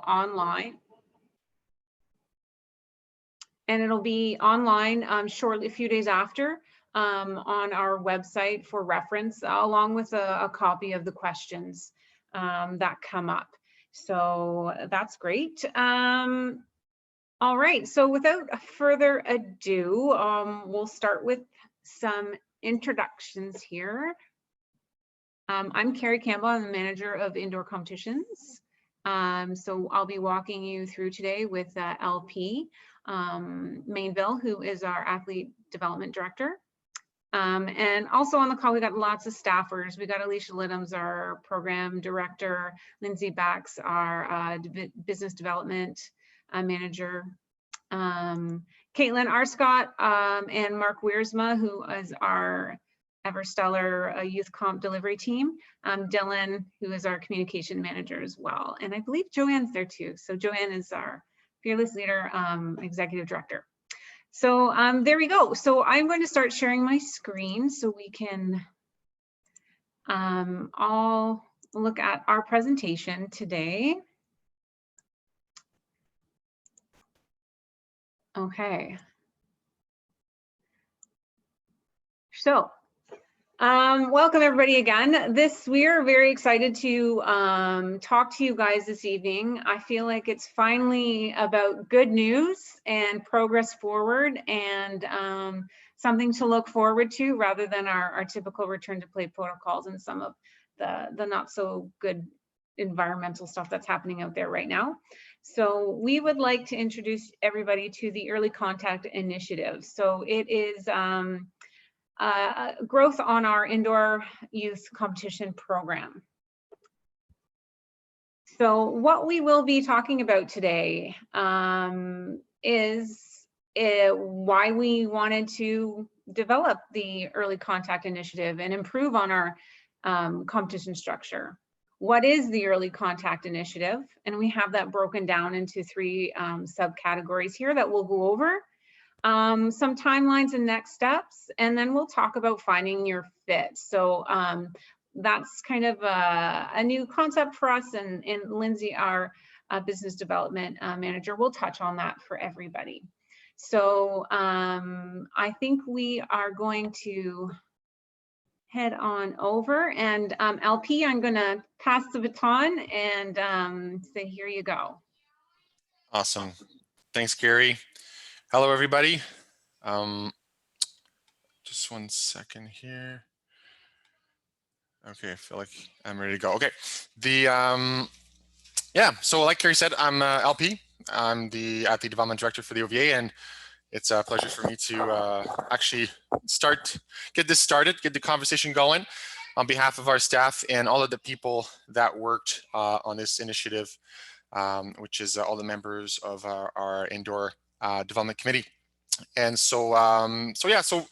online. And it'll be online shortly, a few days after, on our website for reference, along with a copy of the questions that come up. So that's great. All right, so without further ado, we'll start with some introductions here. I'm Carrie Campbell, I'm the manager of indoor competitions. So I'll be walking you through today with LP Mainville, who is our athlete development director. And also on the call, we got lots of staffers. We got Alicia Liddams, our program director, Lindsay Bax, our business development manager, Caitlin Arscott, and Mark Wiersma, who is our ever stellar youth comp delivery team, Dylan, who is our communication manager as well. And I believe Joanne's there too. So Joanne is our fearless leader, executive director. So there we go. So I'm going to start sharing my screen so we can all look at our presentation today. Okay. So welcome everybody again. We are very excited to talk to you guys this evening. I feel like it's finally about good news and progress forward and something to look forward to rather than our typical return to play protocols and some of the not so good environmental stuff that's happening out there right now. So we would like to introduce everybody to the Early Contact Initiative. So it is growth on our indoor youth competition program. So what we will be talking about today is why we wanted to develop the Early Contact Initiative and improve on our competition structure. What is the Early Contact Initiative? And we have that broken down into three subcategories here that we'll go over. Some timelines and next steps, and then we'll talk about finding your fit. So that's kind of a new concept for us, and Lindsay, our business development manager, will touch on that for everybody. So I think we are going to head on over, and LP, I'm going to pass the baton and say, here you go. Awesome. Thanks, Gary. Hello, everybody. Just 1 second here. Okay, I feel like I'm ready to go. Okay. Yeah, so like Gary said, I'm LP. I'm the athlete development director for the OVA, and it's a pleasure for me to actually get this started, get the conversation going on behalf of our staff and all of the people that worked on this initiative, which is all the members of our indoor development committee. And so, so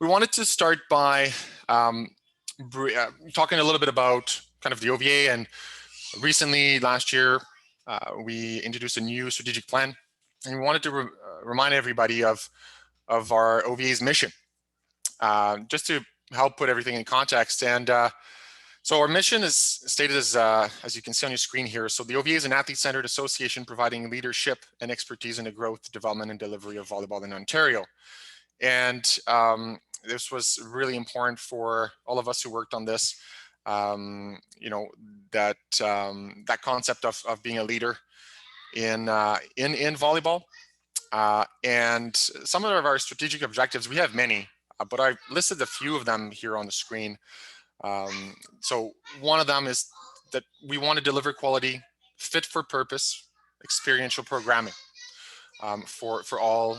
we wanted to start by talking a little bit about kind of the OVA. And recently, last year, we introduced a new strategic plan, and we wanted to remind everybody of our OVA's mission, just to help put everything in context. And so our mission is stated as you can see on your screen here. So the OVA is an athlete-centered association providing leadership and expertise in the growth, development, and delivery of volleyball in Ontario. And this was really important for all of us who worked on this. You know, that concept of being a leader in volleyball. And some of our strategic objectives, we have many, but I've listed a few of them here on the screen. So one of them is that we want to deliver quality, fit for purpose, experiential programming for all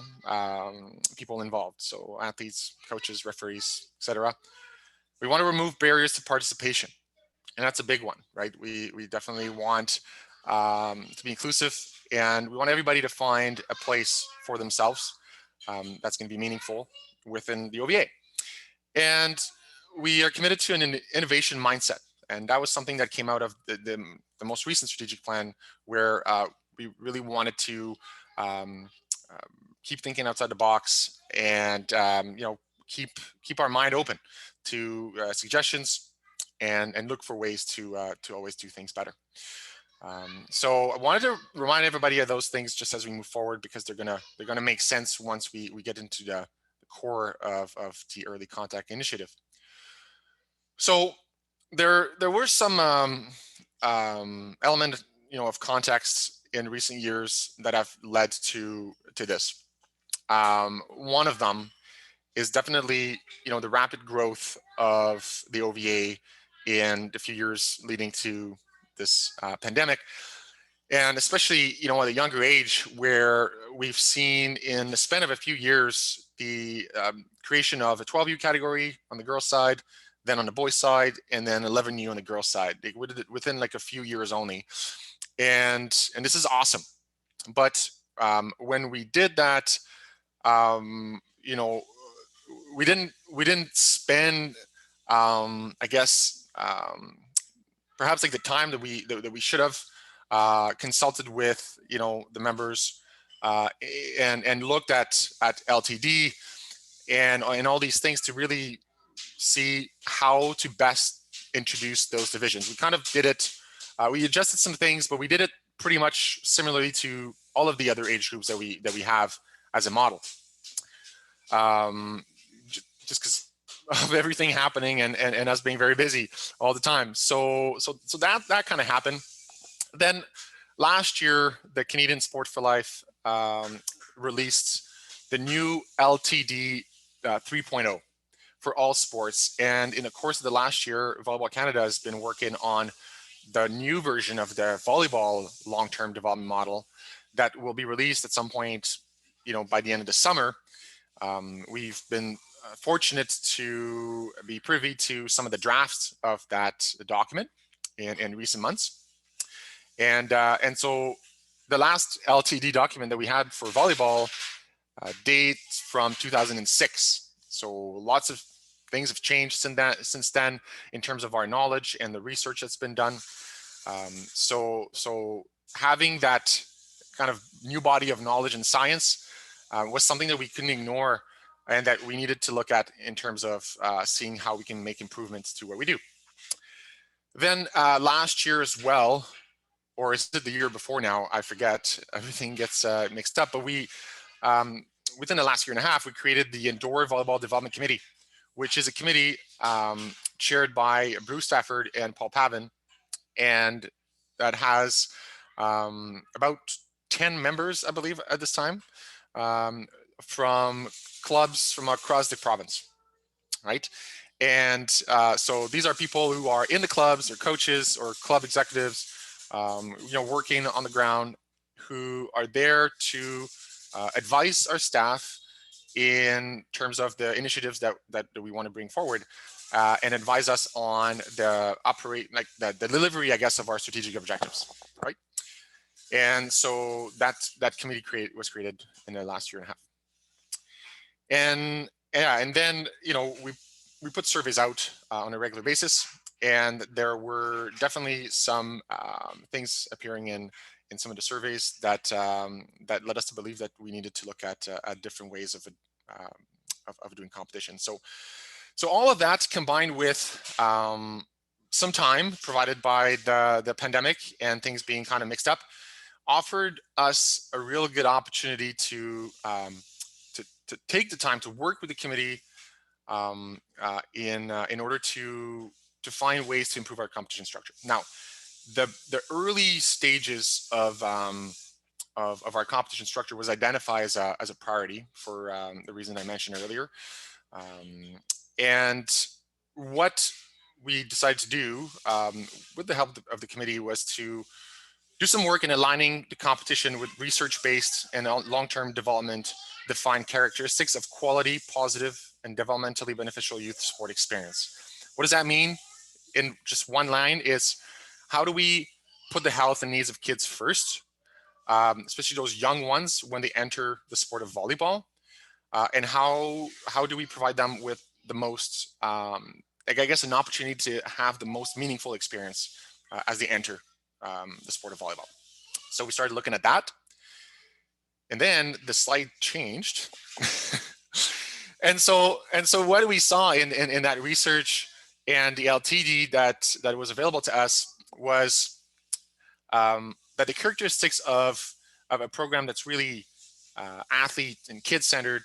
people involved. So athletes, coaches, referees, etc. We want to remove barriers to participation, and that's a big one, right? We definitely want to be inclusive, and we want everybody to find a place for themselves that's going to be meaningful within the OVA. And we are committed to an innovation mindset, and that was something that came out of the most recent strategic plan, where we really wanted to keep thinking outside the box and you know, keep our mind open to suggestions and look for ways to always do things better. So I wanted to remind everybody of those things just as we move forward, because they're gonna make sense once we get into the core of the early contact initiative. So there were some element, of context in recent years that have led to this. One of them is definitely, the rapid growth of the OVA in the few years leading to this pandemic. And especially, at a younger age, where we've seen in the span of a few years, the creation of a 12U category on the girls' side, then on the boys' side, and then 11U on the girls' side, within like a few years only. And this is awesome. But when we did that, we didn't spend, I guess, perhaps like the time that we should have consulted with, the members, and looked at LTD and all these things to really see how to best introduce those divisions. We kind of did it. We adjusted some things, but we did it pretty much similarly to all of the other age groups that we have as a model. Just because of everything happening and us being very busy all the time. So that kind of happened. Then last year, the Canadian Sport for Life released the new LTD 3.0 for all sports. And in the course of the last year, Volleyball Canada has been working on the new version of the volleyball long-term development model that will be released at some point, by the end of the summer. We've been fortunate to be privy to some of the drafts of that document in recent months. And so the last LTD document that we had for volleyball dates from 2006. So lots of things have changed since then in terms of our knowledge and the research that's been done. So having that kind of new body of knowledge and science was something that we couldn't ignore and that we needed to look at in terms of seeing how we can make improvements to what we do. Then last year as well, or is it the year before now? I forget. Everything gets mixed up. But we, within the last year and a half, we created the Endor Volleyball Development Committee, which is a committee chaired by Bruce Stafford and Paul Pavin, and that has about 10 members, I believe, at this time, from clubs from across the province, right? And so these are people who are in the clubs, or coaches, or club executives, working on the ground, who are there to advise our staff in terms of the initiatives that we want to bring forward, and advise us on the the delivery, I guess, of our strategic objectives, right? And so that committee was created in the last year and a half. And yeah, and then we put surveys out on a regular basis, and there were definitely some things appearing in some of the surveys that that led us to believe that we needed to look at different ways of doing competition. So all of that, combined with some time provided by the pandemic and things being kind of mixed up, offered us a real good opportunity to take the time to work with the committee in order to find ways to improve our competition structure. Now, the early stages of our competition structure was identified as a priority for the reason I mentioned earlier. And what we decided to do with the help of the committee was to do some work in aligning the competition with research-based and long-term development defined characteristics of quality, positive, and developmentally beneficial youth sport experience. What does that mean? In just one line is, how do we put the health and needs of kids first, especially those young ones when they enter the sport of volleyball, and how do we provide them with the most, I guess, an opportunity to have the most meaningful experience as they enter the sport of volleyball. So we started looking at that, and then the slide changed. and so what we saw in that research and the LTD that was available to us was that the characteristics of a program that's really athlete and kid-centered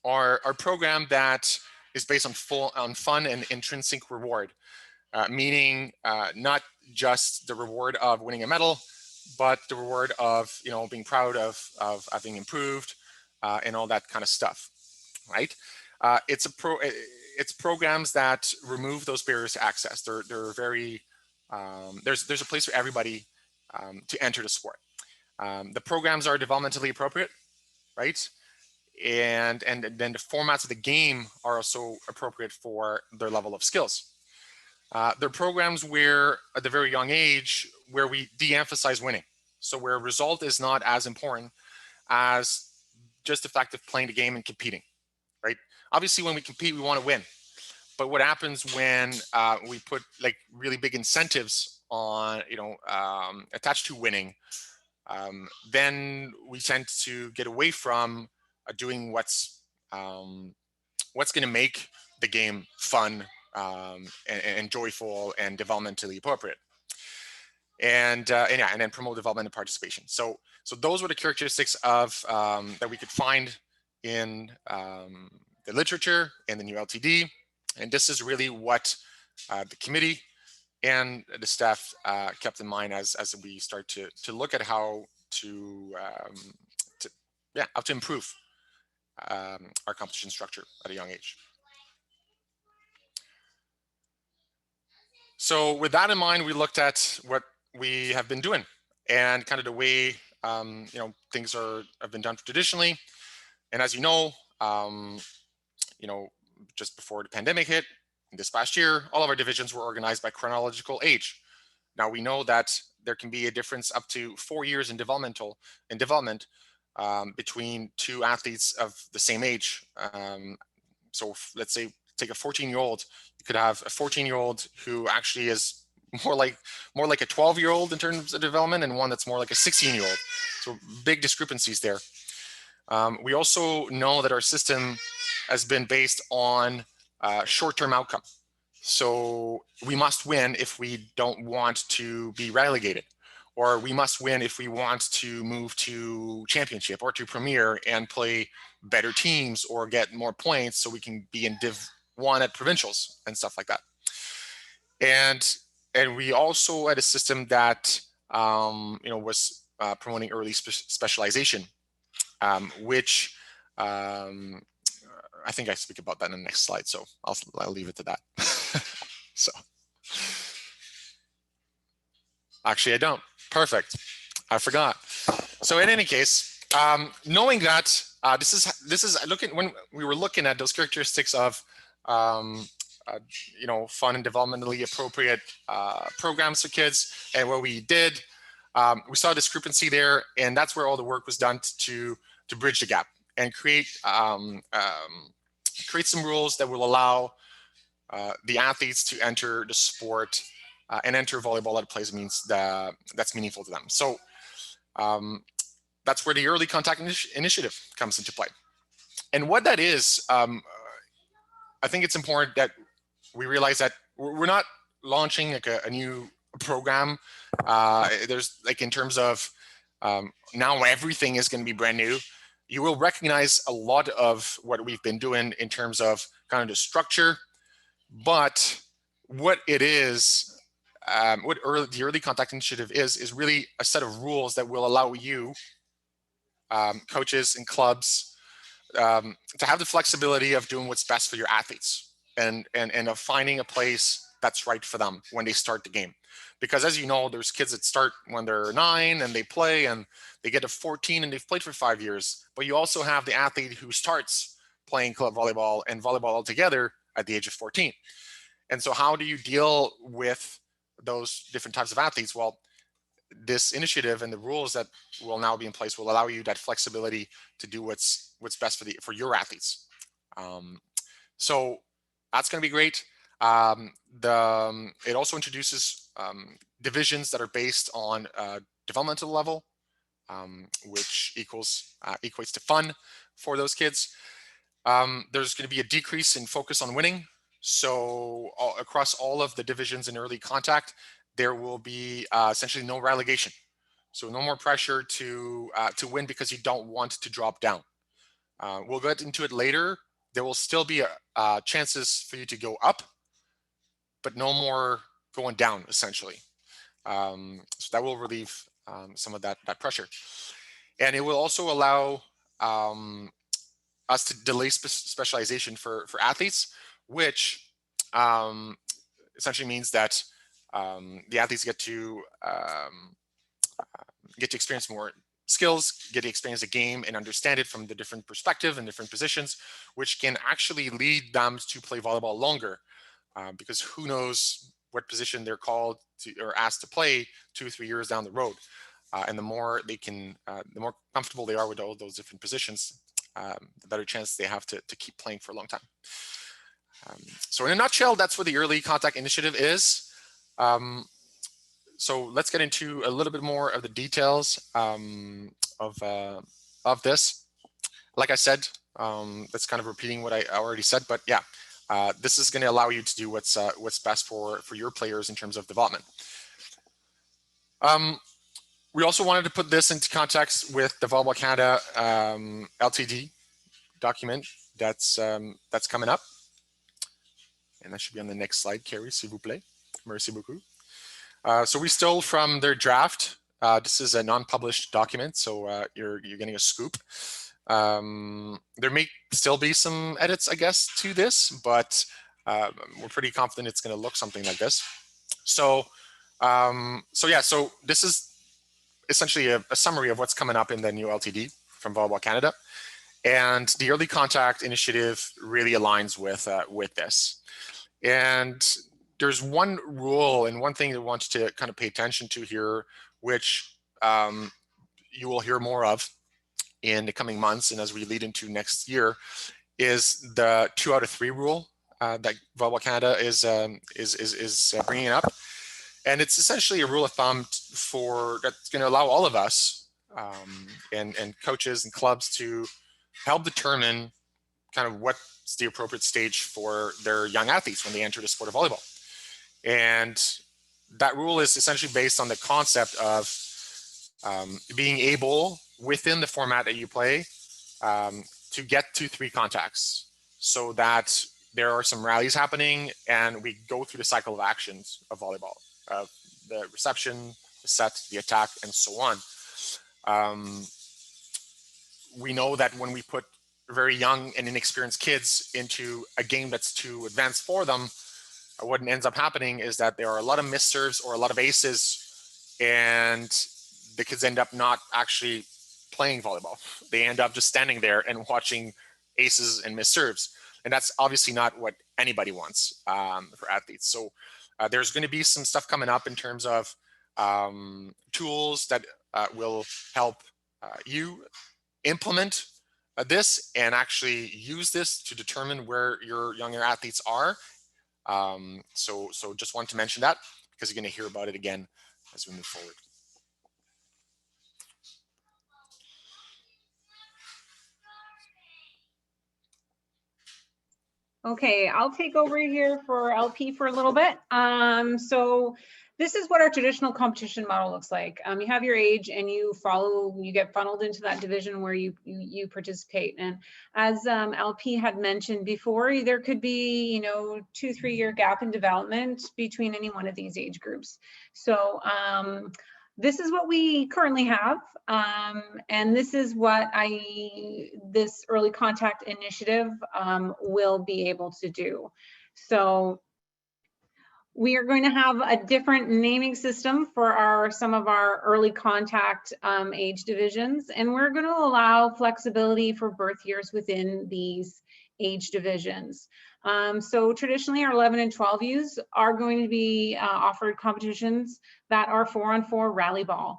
are a program that is based on fun and intrinsic reward, meaning not just the reward of winning a medal, but the reward of being proud of having improved and all that kind of stuff, right? It's programs that remove those barriers to access. They're very there's a place for everybody to enter the sport. The programs are developmentally appropriate, right? And then the formats of the game are also appropriate for their level of skills. They're programs where at the very young age where we de-emphasize winning. So where result is not as important as just the fact of playing the game and competing, right? Obviously, when we compete, we want to win. But what happens when we put like really big incentives on, attached to winning, then we tend to get away from doing what's going to make the game fun and joyful and developmentally appropriate, and then promote development and participation. So those were the characteristics of that we could find in the literature and the new LTD, and this is really what the committee and the staff kept in mind as we start to look at how to improve our competition structure at a young age. So with that in mind, we looked at what we have been doing and kind of the way things have been done traditionally. And as you know, just before the pandemic hit this past year, all of our divisions were organized by chronological age. Now we know that there can be a difference up to 4 years in development between two athletes of the same age. So let's say take a 14-year-old, you could have a 14-year-old who actually is more like a 12-year-old in terms of development, and one that's more like a 16-year-old. So big discrepancies there. We also know that our system has been based on short-term outcome. So we must win if we don't want to be relegated, or we must win if we want to move to championship or to premier and play better teams or get more points so we can be in Div 1 at provincials and stuff like that. And we also had a system that was promoting early specialization, which I think I speak about that in the next slide, so I'll leave it to that. So actually I don't. Perfect. I forgot. So in any case, knowing that this is when we were looking at those characteristics of fun and developmentally appropriate programs for kids, and what we did, we saw a discrepancy there, and that's where all the work was done to bridge the gap and create some rules that will allow the athletes to enter the sport and enter volleyball at a place that's meaningful to them. So that's where the early contact initiative comes into play. And what that is, I think it's important that we realize that we're not launching like a new program. There's like in terms of now everything is going to be brand new. You will recognize a lot of what we've been doing in terms of kind of the structure, but what it is, the early contact initiative is really a set of rules that will allow you, coaches and clubs, to have the flexibility of doing what's best for your athletes and of finding a place that's right for them when they start the game. Because as you know, there's kids that start when they're 9 and they play and they get to 14 and they've played for 5 years. But you also have the athlete who starts playing club volleyball and volleyball altogether at the age of 14. And so how do you deal with those different types of athletes? Well, this initiative and the rules that will now be in place will allow you that flexibility to do what's best for your athletes. So that's going to be great. It also introduces divisions that are based on developmental level, which equates to fun for those kids. There's going to be a decrease in focus on winning. So across all of the divisions in early contact, there will be essentially no relegation. So no more pressure to win because you don't want to drop down. We'll get into it later. There will still be chances for you to go up, but no more going down, essentially. So that will relieve some of that pressure. And it will also allow us to delay specialization for athletes, which essentially means that the athletes get to experience more skills, get to experience the game and understand it from the different perspective and different positions, which can actually lead them to play volleyball longer, because who knows what position they're called to or asked to play 2 or 3 years down the road. And the more they can, the more comfortable they are with all those different positions, the better chance they have to keep playing for a long time. So in a nutshell, that's what the Early Contact Initiative is. So let's get into a little bit more of the details of this. Like I said, that's kind of repeating what I already said, but yeah, this is going to allow you to do what's best for your players in terms of development. We also wanted to put this into context with the Volleyball Canada LTD document that's coming up, and that should be on the next slide. Carrie, s'il vous plaît. Merci beaucoup. So we stole from their draft. This is a non-published document, so you're getting a scoop. There may still be some edits, I guess, to this, but we're pretty confident it's going to look something like this. So so this is essentially a summary of what's coming up in the new LTD from Volleyball Canada, and the Early Contact Initiative really aligns with this. And there's one rule and one thing that I want you to kind of pay attention to here, which you will hear more of in the coming months and as we lead into next year, is the 2 out of 3 rule that Volleyball Canada is bringing up. And it's essentially a rule of thumb that's going to allow all of us and coaches and clubs to help determine kind of what's the appropriate stage for their young athletes when they enter the sport of volleyball. And that rule is essentially based on the concept of being able, within the format that you play, to get to 3 contacts, so that there are some rallies happening and we go through the cycle of actions of volleyball, the reception, the set, the attack, and so on. We know that when we put very young and inexperienced kids into a game that's too advanced for them, what ends up happening is that there are a lot of missed serves or a lot of aces, and the kids end up not actually playing volleyball. They end up just standing there and watching aces and missed serves. And that's obviously not what anybody wants for athletes. So there's going to be some stuff coming up in terms of tools that will help you implement this and actually use this to determine where your younger athletes are. So just wanted to mention that because you're going to hear about it again as we move forward. Okay, I'll take over here for LP for a little bit. So this is what our traditional competition model looks like. You have your age and you get funneled into that division where you participate. And as LP had mentioned before, there could be, 2-3 year gap in development between any one of these age groups. So this is what we currently have, and this is what this Early Contact Initiative will be able to do. So we are going to have a different naming system for some of our early contact age divisions, and we're going to allow flexibility for birth years within these age divisions. So traditionally our 11 and 12 U's are going to be offered competitions that are 4-on-4 Rallyball.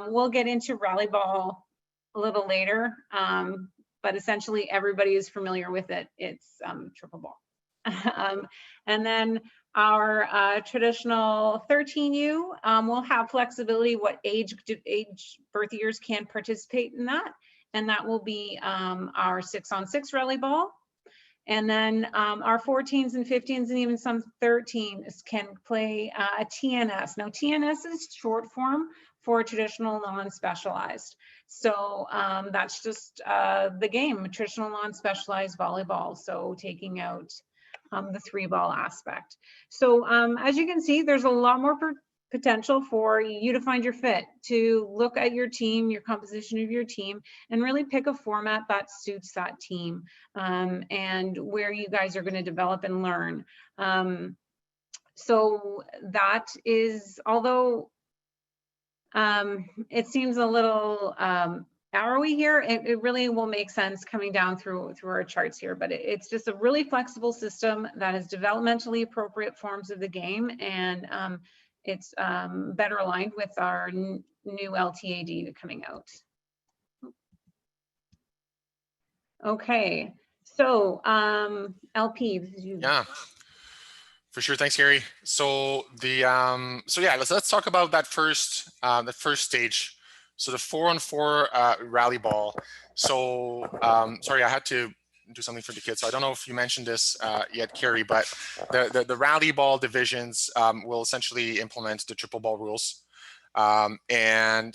We'll get into Rallyball a little later, but essentially everybody is familiar with it. It's triple ball. And then our traditional 13U will have flexibility what age birth years can participate in that, and that will be our 6-on-6 Rallyball. And then our 14s and 15s and even some 13s can play a TNS. Now, TNS is short form for traditional non-specialized. So that's just the game, traditional non-specialized volleyball. So taking out the 3-ball aspect. So as you can see, there's a lot more potential for you to find your fit, to look at your team, your composition of your team, and really pick a format that suits that team and where you guys are going to develop and learn. So that is, although it seems a little arrowy here, it really will make sense coming down through our charts here, but it's just a really flexible system that is developmentally appropriate forms of the game, and it's better aligned with our new LTAD coming out. Okay, so LP, this is you. Yeah, for sure. Thanks, Gary. So the so yeah, let's talk about that first stage. So the 4-on-4 Rallyball. So sorry, I had to do something for the kids. So I don't know if you mentioned this yet, Carrie, but the Rallyball divisions will essentially implement the triple ball rules, so that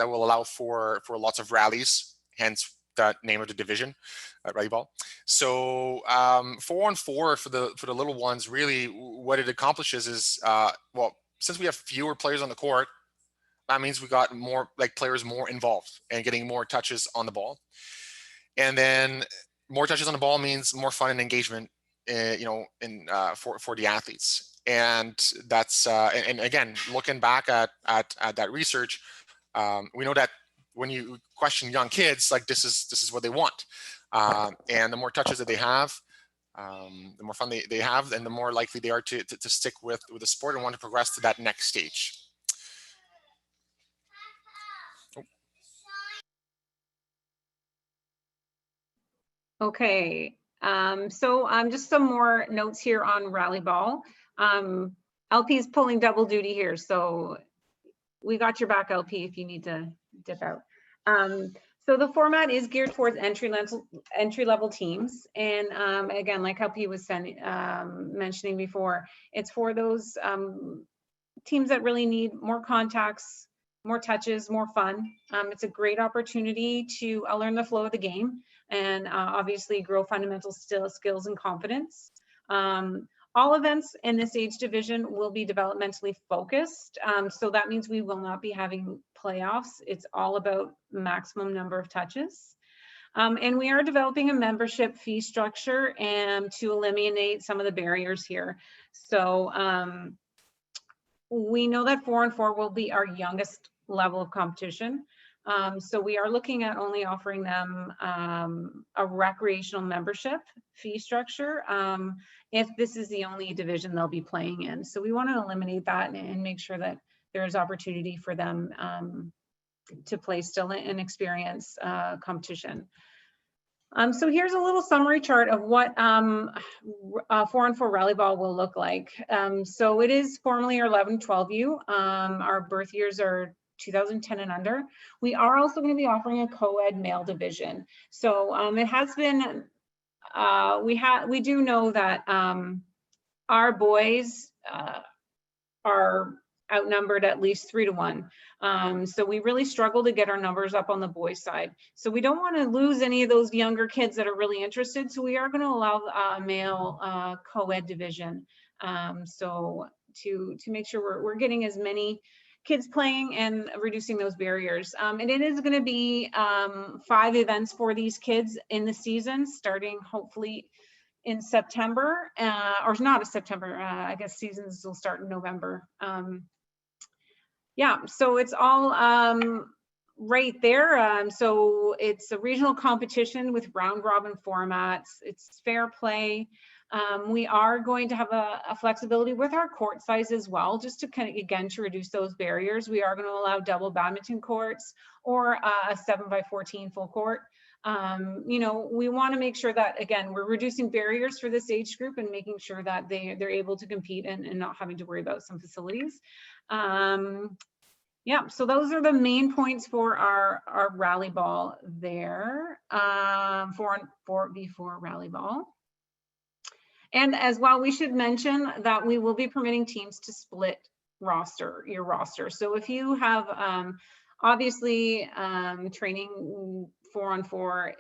will allow for lots of rallies. Hence the name of the division, Rallyball. So 4-on-4 for the little ones, really what it accomplishes is well, since we have fewer players on the court, that means we got more players more involved and getting more touches on the ball. And then more touches on the ball means more fun and engagement, for the athletes. And that's and again, looking back at that research, we know that when you question young kids, this is what they want, and the more touches that they have, the more fun they have, and the more likely they are to stick with the sport and want to progress to that next stage. Okay, so just some more notes here on Rallyball. LP is pulling double duty here, so we got your back, LP, if you need to dip out. So the format is geared towards entry-level teams, and again, like LP was mentioning before, it's for those teams that really need more contacts, more touches, more fun. It's a great opportunity to learn the flow of the game and obviously grow fundamental skills and confidence. All events in this age division will be developmentally focused. So that means we will not be having playoffs. It's all about maximum number of touches. And we are developing a membership fee structure and to eliminate some of the barriers here. So we know that 4-on-4 will be our youngest level of competition. So we are looking at only offering them a recreational membership fee structure if this is the only division they'll be playing in. So we want to eliminate that and make sure that there's opportunity for them to play still and experience competition. So here's a little summary chart of what 4-on-4 Rallyball will look like. So it is formally our 11-12U. Our birth years are 2010 and under. We are also going to be offering a co-ed male division. So it has been, we do know that our boys are outnumbered at least 3-to-1. So we really struggle to get our numbers up on the boys side. So we don't want to lose any of those younger kids that are really interested. So we are going to allow a male co-ed division. So to make sure we're getting as many kids playing and reducing those barriers. And it is going to be 5 events for these kids in the season, starting hopefully in September, or not a September, I guess seasons will start in November. Yeah, so it's all right there. So it's a regional competition with round robin formats. It's fair play. We are going to have a flexibility with our court size as well, just to kind of, again, to reduce those barriers. We are going to allow double badminton courts or a 7x14 full court. You know, we want to make sure that, again, we're reducing barriers for this age group and making sure that they're able to compete and not having to worry about some facilities. Yeah, so those are the main points for our Rallyball there, 4v4 Rallyball. And as well, we should mention that we will be permitting teams to split your roster. So if you have obviously training 4-on-4,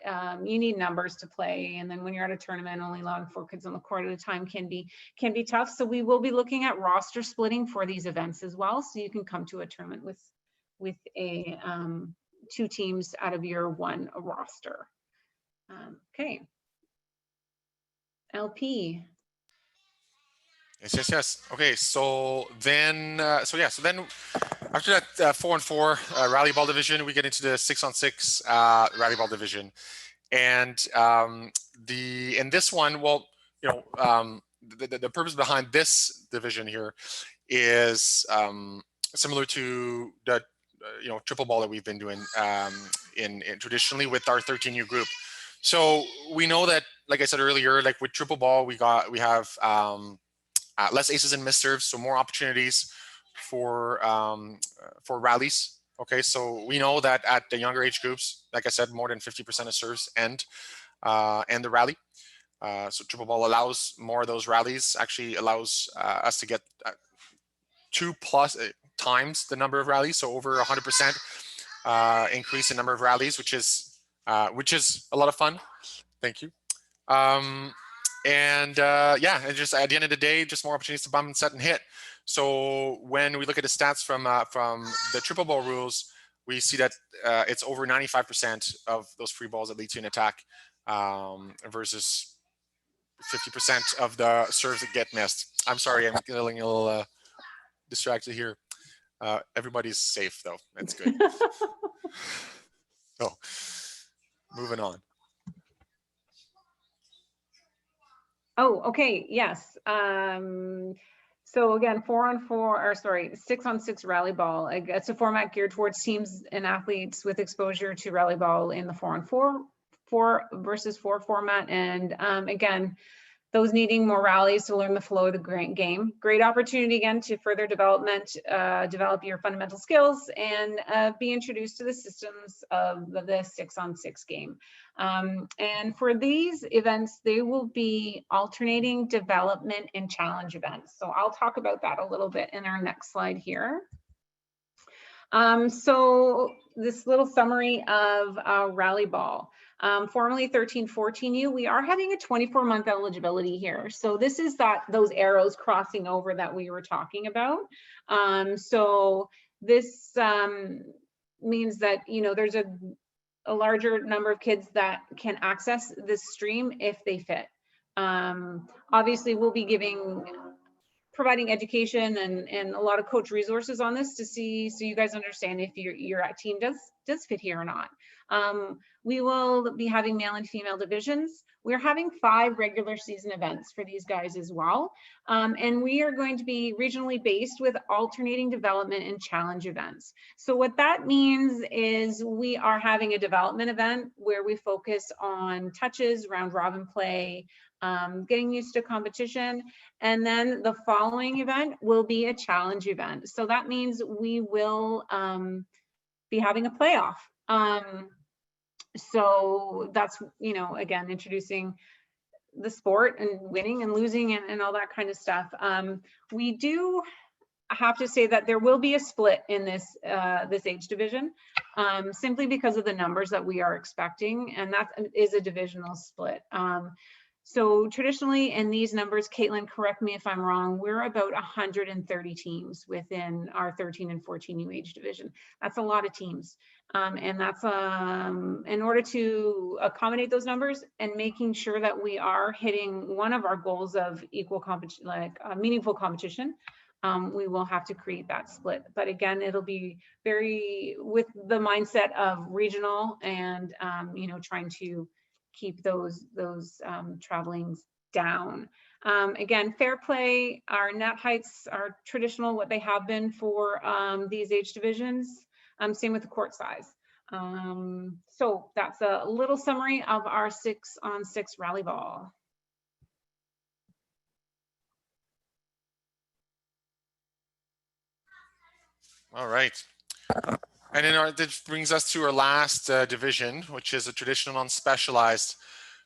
you need numbers to play, and then when you're at a tournament, only allowing 4 kids on the court at a time can be tough. So we will be looking at roster splitting for these events as well, so you can come to a tournament with a 2 teams out of your 1 roster. Okay. LP. Yes. Okay, so then after that 4-on-4 Rallyball division, we get into the 6-on-6 Rallyball division, and in this one, well, you know, the purpose behind this division here is similar to the triple ball that we've been doing in traditionally with our 13U group. So we know that, like I said earlier, like with triple ball, we have less aces and misserves, so more opportunities for rallies. Okay, so we know that at the younger age groups, like I said, more than 50% of serves end the rally. So triple ball allows more of those rallies. Actually allows us to get 2+ times the number of rallies, so over 100% increase in number of rallies, which is a lot of fun. Thank you. And just at the end of the day, just more opportunities to bump and set and hit. So when we look at the stats from the triple ball rules, we see that it's over 95% of those free balls that lead to an attack versus 50% of the serves that get missed. I'm sorry, I'm getting a little distracted here. Everybody's safe though. That's good. So moving on. Oh, okay, yes. So again, 6-on-6 Rallyball. It's a format geared towards teams and athletes with exposure to Rallyball in the 4 versus 4 format. And again, those needing more rallies to learn the flow of the game. Great opportunity again to further develop your fundamental skills and be introduced to the systems of the 6-on-6 game. And for these events, they will be alternating development and challenge events. So I'll talk about that a little bit in our next slide here. So this little summary of Rallyball. Formerly 13-14U, we are having a 24-month eligibility here. So this is those arrows crossing over that we were talking about. So this means that there's a larger number of kids that can access this stream if they fit. Obviously, we'll be providing education and a lot of coach resources on this so you guys understand if your team does fit here or not. We will be having male and female divisions. We're having 5 regular season events for these guys as well. And we are going to be regionally based with alternating development and challenge events. So what that means is we are having a development event where we focus on touches, round robin play, getting used to competition. And then the following event will be a challenge event. So that means we will be having a playoff. So that's, again, introducing the sport and winning and losing and all that kind of stuff. We do have to say that there will be a split in this age division, simply because of the numbers that we are expecting, and that is a divisional split. So traditionally in these numbers, Caitlin, correct me if I'm wrong, we're about 130 teams within our 13 and 14U age division. That's a lot of teams. And that's in order to accommodate those numbers and making sure that we are hitting one of our goals of equal competition, meaningful competition, we will have to create that split. But again, it'll be very with the mindset of regional and trying to keep those travelings down. Again, fair play, our net heights are traditional, what they have been for these age divisions. Same with the court size. So that's a little summary of our 6-on-6 Rallyball. All right. And then that brings us to our last division, which is a traditional non-specialized.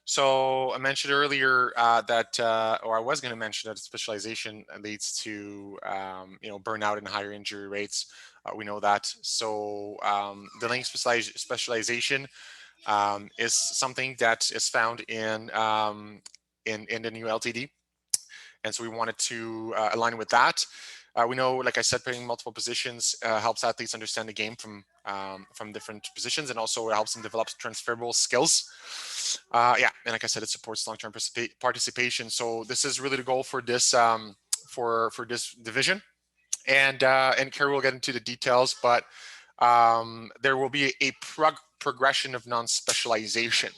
So I mentioned earlier that, or I was going to mention that specialization leads to, burnout and higher injury rates. We know that. So the link specialization is something that is found in the new LTD. And so we wanted to align with that. We know, like I said, playing multiple positions helps athletes understand the game from different positions, and also it helps them develop transferable skills. And like I said, it supports long-term participation. So this is really the goal for this for this division. And Carrie will get into the details, but there will be a progression of non-specialization.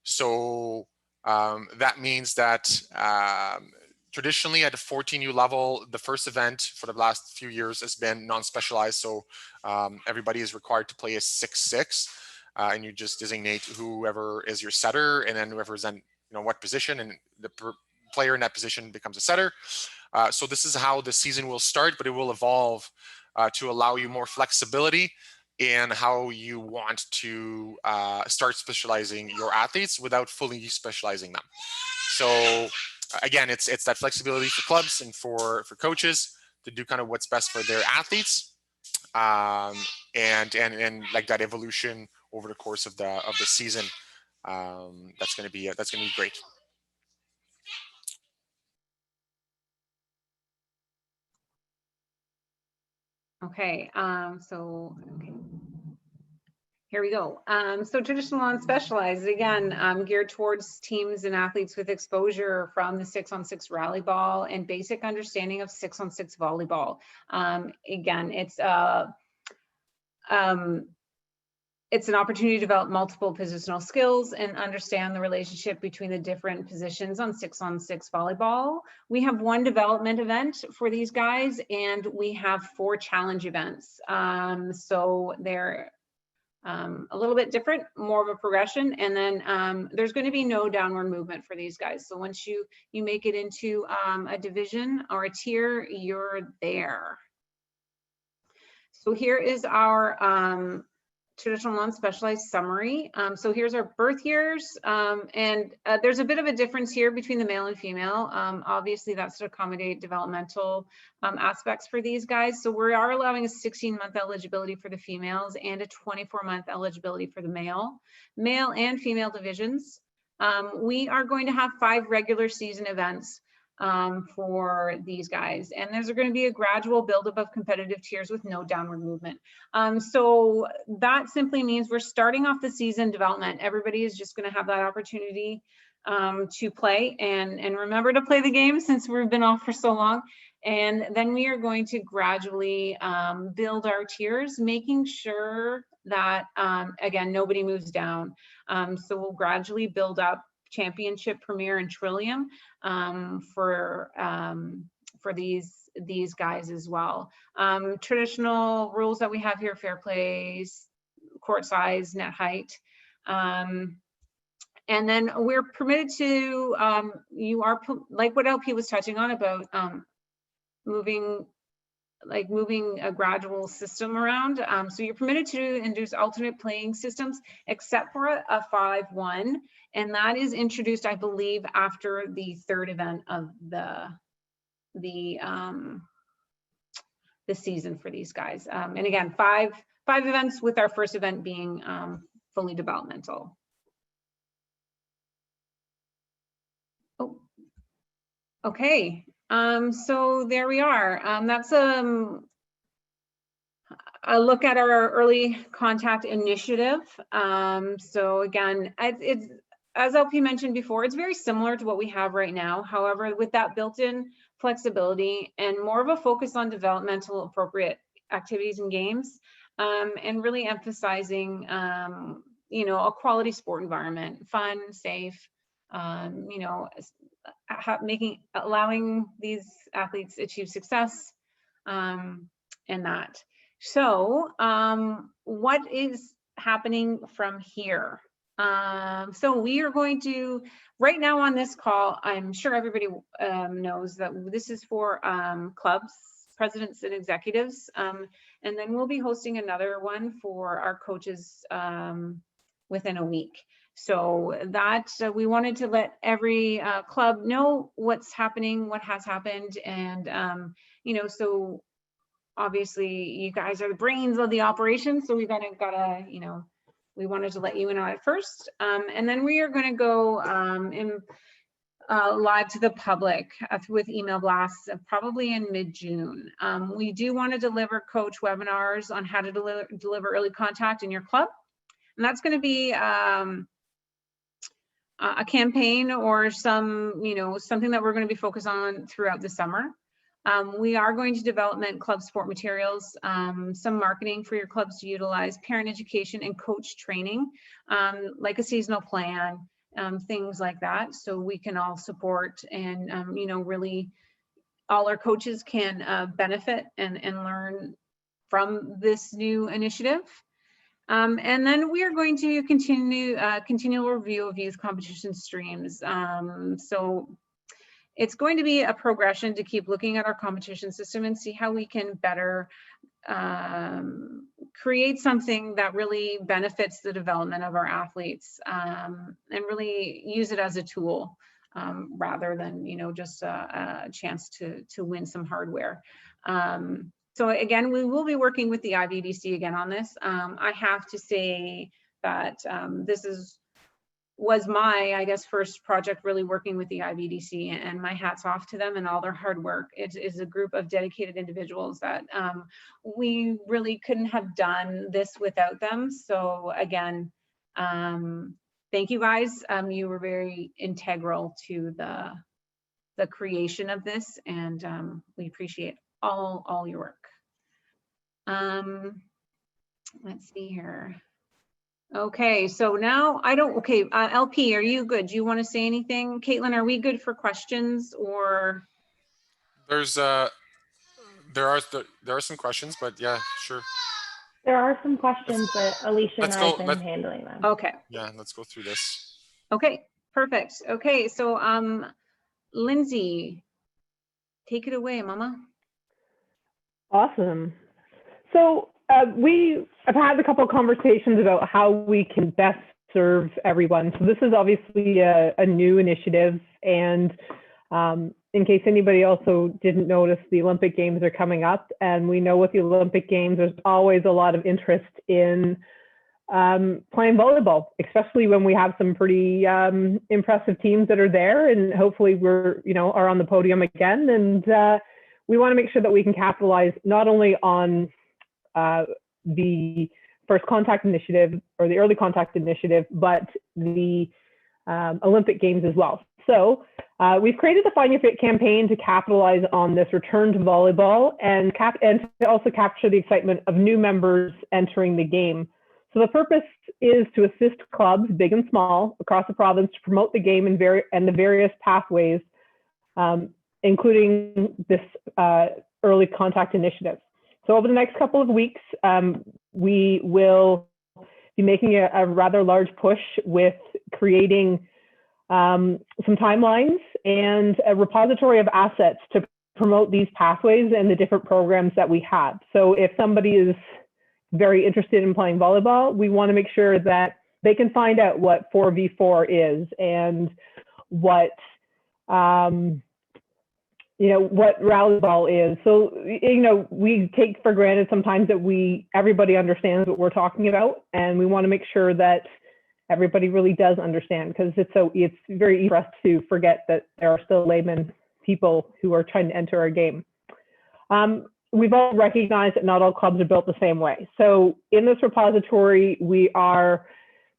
So that means that traditionally at the 14U level, the first event for the last few years has been non-specialized. So everybody is required to play a 6-6, and you just designate whoever is your setter, and then whoever is in what position, and the player in that position becomes a setter. So this is how the season will start, but it will evolve to allow you more flexibility in how you want to start specializing your athletes without fully specializing them. So again, it's that flexibility for clubs and for coaches to do kind of what's best for their athletes, and like that evolution over the course of the season. That's going to be great. Okay, here we go. So traditional non-specialized, again, geared towards teams and athletes with exposure from the 6-on-6 Rallyball and basic understanding of 6-on-6 volleyball. Again, it's an opportunity to develop multiple positional skills and understand the relationship between the different positions on 6-on-6 volleyball. We have one development event for these guys, and we have 4 challenge events. So they're a little bit different, more of a progression, and then there's going to be no downward movement for these guys. So once you make it into a division or a tier, you're there. So here is our traditional non-specialized summary. So here's our birth years, and there's a bit of a difference here between the male and female. Obviously that's to accommodate developmental aspects for these guys. So we are allowing a 16-month eligibility for the females and a 24-month eligibility for the male and female divisions. We are going to have 5 regular season events for these guys, and there's going to be a gradual buildup of competitive tiers with no downward movement. So that simply means we're starting off the season development. Everybody is just going to have that opportunity to play and remember to play the game since we've been off for so long. And then we are going to gradually build our tiers, making sure that again, nobody moves down. So we'll gradually build up Championship, Premier, and Trillium for these guys as well. Traditional rules that we have here: fair plays, court size, net height, and then we're permitted to. You are like what LP was touching on about moving a gradual system around. So you're permitted to induce alternate playing systems, except for a 5-1, and that is introduced, I believe, after the 3rd event of the season for these guys. And again, five events, with our first event being fully developmental. Oh, okay. So there we are. That's a look at our early contact initiative. So again, it's as LP mentioned before, it's very similar to what we have right now. However, with that built-in flexibility and more of a focus on developmental appropriate activities and games, and really emphasizing, a quality sport environment, fun, safe, allowing these athletes achieve success, and that. So what is happening from here? So we are going to, right now on this call, I'm sure everybody knows that this is for clubs, presidents, and executives. And then we'll be hosting another one for our coaches within a week. So that we wanted to let every club know what's happening, what has happened. And, so obviously you guys are the brains of the operation. So we gotta, we wanted to let you in on it first. And then we are going to go live to the public with email blasts probably in mid-June. We do want to deliver coach webinars on how to deliver early contact in your club. And that's going to be a campaign or something that we're going to be focused on throughout the summer. We are going to development club support materials, some marketing for your clubs to utilize, parent education and coach training, like a seasonal plan, things like that. So we can all support and, really all our coaches can benefit and learn from this new initiative. And then we are going to continue continual review of youth competition streams. So it's going to be a progression to keep looking at our competition system and see how we can better create something that really benefits the development of our athletes, and really use it as a tool rather than, just a chance to win some hardware. So again, we will be working with the IVDC again on this. I have to say that this was my, I guess, first project really working with the IVDC, and my hat's off to them and all their hard work. It is a group of dedicated individuals that we really couldn't have done this without them. So again, thank you guys. You were very integral to the creation of this, and we appreciate all your work. Let's see here. Okay, so now LP, are you good? Do you want to say anything? Caitlin, are we good for questions or? There are some questions, but yeah, sure. There are some questions, but Alicia and I have been handling them. Okay. Yeah, let's go through this. Okay, perfect. Okay, so Lindsay, take it away, Mama. Awesome. So we have had a couple of conversations about how we can best serve everyone. So this is obviously a new initiative, and in case anybody also didn't notice, the Olympic Games are coming up, and we know with the Olympic Games, there's always a lot of interest in playing volleyball, especially when we have some pretty impressive teams that are there, and hopefully are on the podium again. And we want to make sure that we can capitalize not only on the first contact initiative or the early contact initiative, but the Olympic Games as well. So we've created the Find Your Fit campaign to capitalize on this return to volleyball and to also capture the excitement of new members entering the game. So the purpose is to assist clubs, big and small, across the province to promote the game and the various pathways, including this early contact initiative. So over the next couple of weeks, we will be making a rather large push with creating some timelines and a repository of assets to promote these pathways and the different programs that we have. So if somebody is very interested in playing volleyball, we want to make sure that they can find out what 4v4 is and what what Rallyball is. So, we take for granted sometimes that everybody understands what we're talking about, and we want to make sure that everybody really does understand, because it's very easy for us to forget that there are still layman people who are trying to enter our game. We've all recognized that not all clubs are built the same way. So in this repository, we are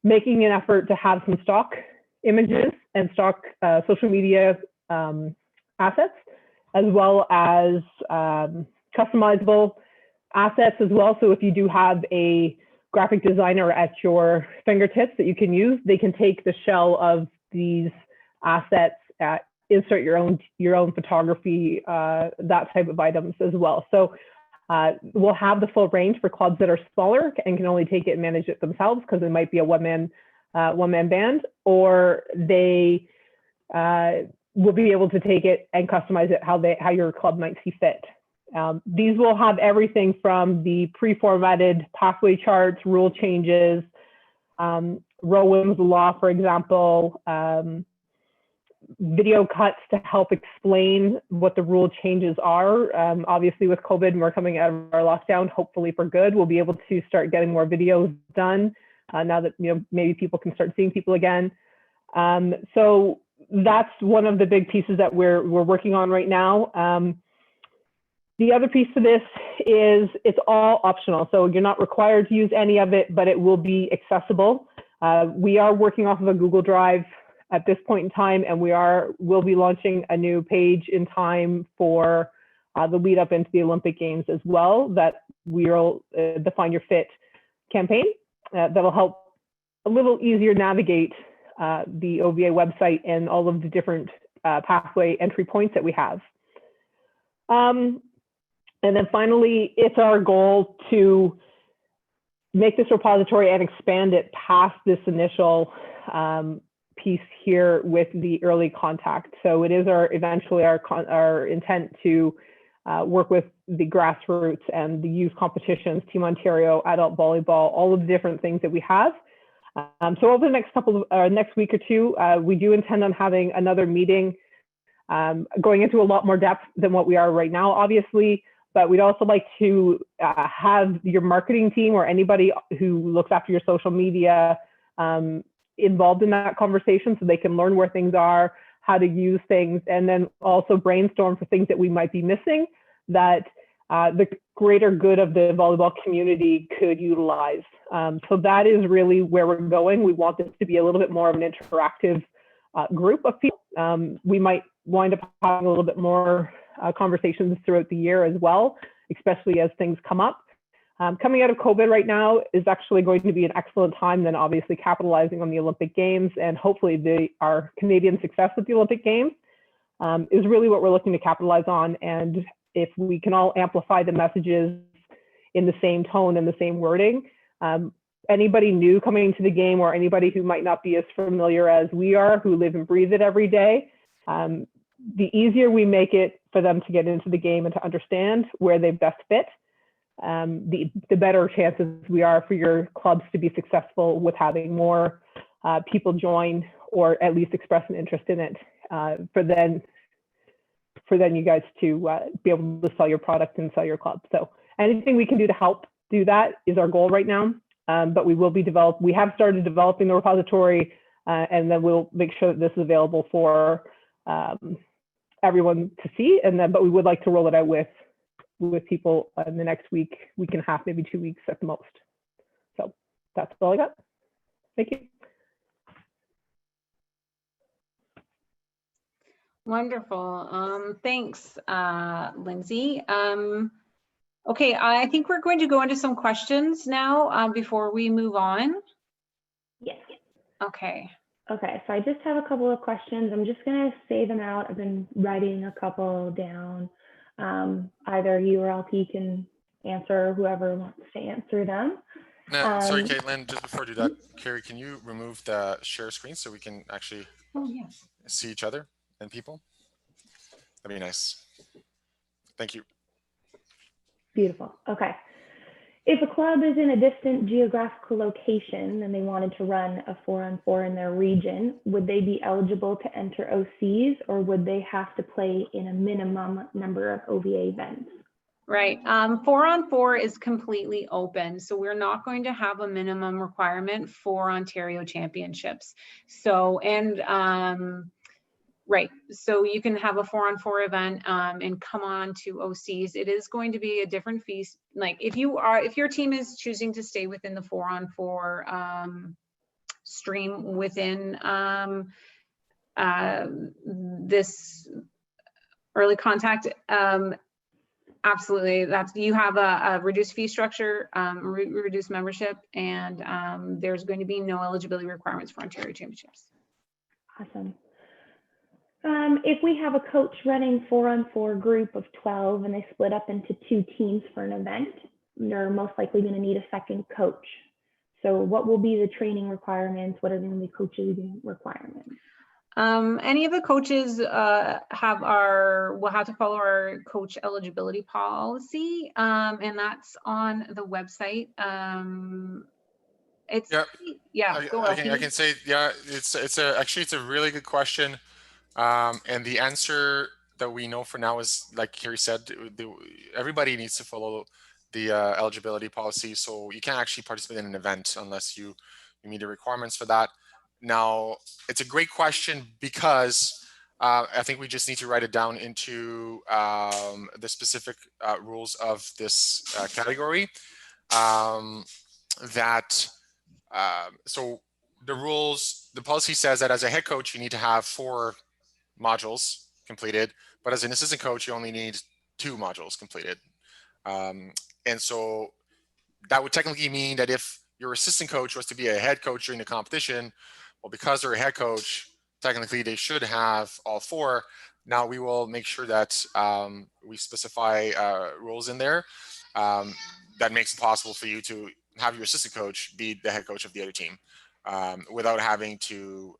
making an effort to have some stock images and stock social media assets, as well as customizable assets as well. So if you do have a graphic designer at your fingertips that you can use, they can take the shell of these assets, insert your own photography, that type of items as well. So we'll have the full range for clubs that are smaller and can only take it and manage it themselves, because it might be a one-man band, or they will be able to take it and customize it how your club might see fit. These will have everything from the pre-formatted pathway charts, rule changes, Rowan's law, for example, video cuts to help explain what the rule changes are. Obviously with COVID, we're coming out of our lockdown, hopefully for good. We'll be able to start getting more videos done now that, you know, maybe people can start seeing people again. So that's one of the big pieces that we're working on right now. The other piece to this is it's all optional. So you're not required to use any of it, but it will be accessible. We are working off of a Google Drive at this point in time, and we'll be launching a new page in time for the lead up into the Olympic Games as well, that we'll Define Your Fit campaign that'll help a little easier navigate the OVA website and all of the different pathway entry points that we have. And then finally, it's our goal to make this repository and expand it past this initial piece here with the early contact. So it is eventually our intent to work with the grassroots and the youth competitions, Team Ontario, adult volleyball, all of the different things that we have. So over the next week or two, we do intend on having another meeting, going into a lot more depth than what we are right now, obviously. But we'd also like to have your marketing team or anybody who looks after your social media involved in that conversation so they can learn where things are, how to use things, and then also brainstorm for things that we might be missing that the greater good of the volleyball community could utilize. So that is really where we're going. We want this to be a little bit more of an interactive group of people. We might wind up having a little bit more conversations throughout the year as well, especially as things come up. Coming out of COVID right now is actually going to be an excellent time, then obviously capitalizing on the Olympic Games, and hopefully our Canadian success with the Olympic Games is really what we're looking to capitalize on. And if we can all amplify the messages in the same tone and the same wording, anybody new coming to the game or anybody who might not be as familiar as we are, who live and breathe it every day, the easier we make it for them to get into the game and to understand where they best fit, the better chances we are for your clubs to be successful with having more people join or at least express an interest in it, for then you guys to be able to sell your product and sell your club. So anything we can do to help do that is our goal right now. But we have started developing the repository, and then we'll make sure that this is available for everyone to see. But we would like to roll it out with people in the next week and a half, maybe 2 weeks at the most. So that's all I got. Thank you. Wonderful. Thanks, Lindsay. Okay, I think we're going to go into some questions now before we move on. Yes. Okay. Okay, so I just have a couple of questions. I'm just going to say them out. I've been writing a couple down. Either you or LP can answer, whoever wants to answer them. No, sorry, Caitlin, just before I do that, Carrie, can you remove the share screen so we can actually see each other and people? That'd be nice. Thank you. Beautiful. Okay. If a club is in a distant geographical location and they wanted to run a 4-on-4 in their region, would they be eligible to enter OCs, or would they have to play in a minimum number of OVA events? Right. 4-on-4 is completely open. So we're not going to have a minimum requirement for Ontario championships. So, right. So you can have a 4-on-4 event and come on to OCs. It is going to be a different fee. Like if your team is choosing to stay within the 4-on-4 stream within this early contact, absolutely. You have a reduced fee structure, reduced membership, and there's going to be no eligibility requirements for Ontario championships. Awesome. If we have a coach running 4-on-4 group of 12 and they split up into 2 teams for an event, they're most likely going to need a second coach. So what will be the training requirements? What are going to be coaching requirements? Any of the coaches will have to follow our coach eligibility policy, and that's on the website. It's Yeah, go I LP. can say, yeah, actually it's a really good question. And the answer that we know for now is, like Carrie said, everybody needs to follow the eligibility policy. So you can't actually participate in an event unless you meet the requirements for that. Now, it's a great question because I think we just need to write it down into the specific rules of this category. So the policy says that as a head coach, you need to have 4 modules completed, but as an assistant coach, you only need 2 modules completed. And so that would technically mean that if your assistant coach was to be a head coach during the competition, well, because they're a head coach, technically they should have all 4. Now we will make sure that we specify rules in there that makes it possible for you to have your assistant coach be the head coach of the other team without having to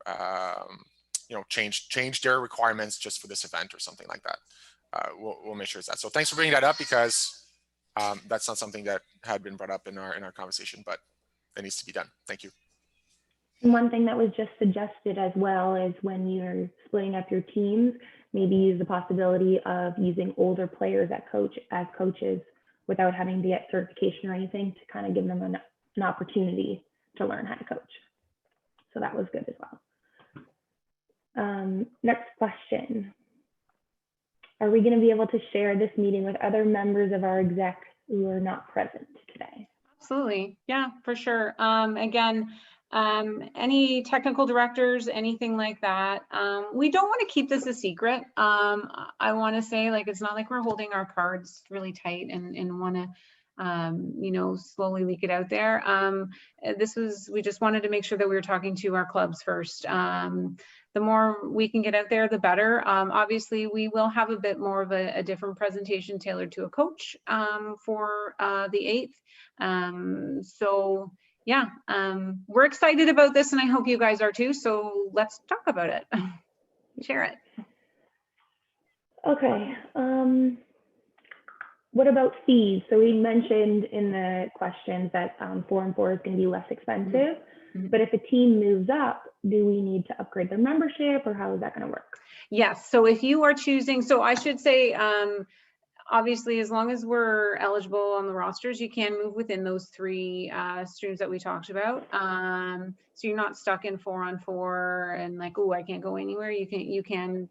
change their requirements just for this event or something like that. We'll make sure it's that. So thanks for bringing that up, because that's not something that had been brought up in our conversation, but it needs to be done. Thank you. And one thing that was just suggested as well is when you're splitting up your teams, maybe use the possibility of using older players as coaches without having to get certification or anything, to kind of give them an opportunity to learn how to coach. So that was good as well. Next question. Are we going to be able to share this meeting with other members of our exec who are not present today? Absolutely. Yeah, for sure. Again, any technical directors, anything like that, we don't want to keep this a secret. I want to say, like, it's not like we're holding our cards really tight and want to slowly leak it out there. We just wanted to make sure that we were talking to our clubs first. The more we can get out there, the better. Obviously, we will have a bit more of a different presentation tailored to a coach for the 8th. So yeah, we're excited about this, and I hope you guys are too. So let's talk about it. Share it. Okay. What about fees? So we mentioned in the questions that 4-on-4 is going to be less expensive. Mm-hmm. But if a team moves up, do we need to upgrade their membership, or how is that going to work? Yes. So if you are choosing, so I should say, obviously, as long as we're eligible on the rosters, you can move within those 3 streams that we talked about. So you're not stuck in 4-on-4 and like, oh, I can't go anywhere. You can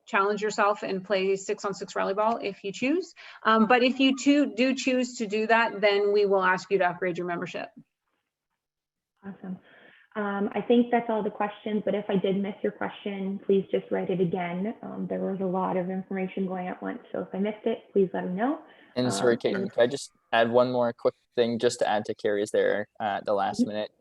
challenge yourself and play 6-on-6 Rallyball if you choose. But if you do choose to do that, then we will ask you to upgrade your membership. Awesome. I think that's all the questions, but if I did miss your question, please just write it again. There was a lot of information going at once, so if I missed it, please let me know. And sorry, Caitlin, can I just add one more quick thing just to add to Carrie's there at the last minute?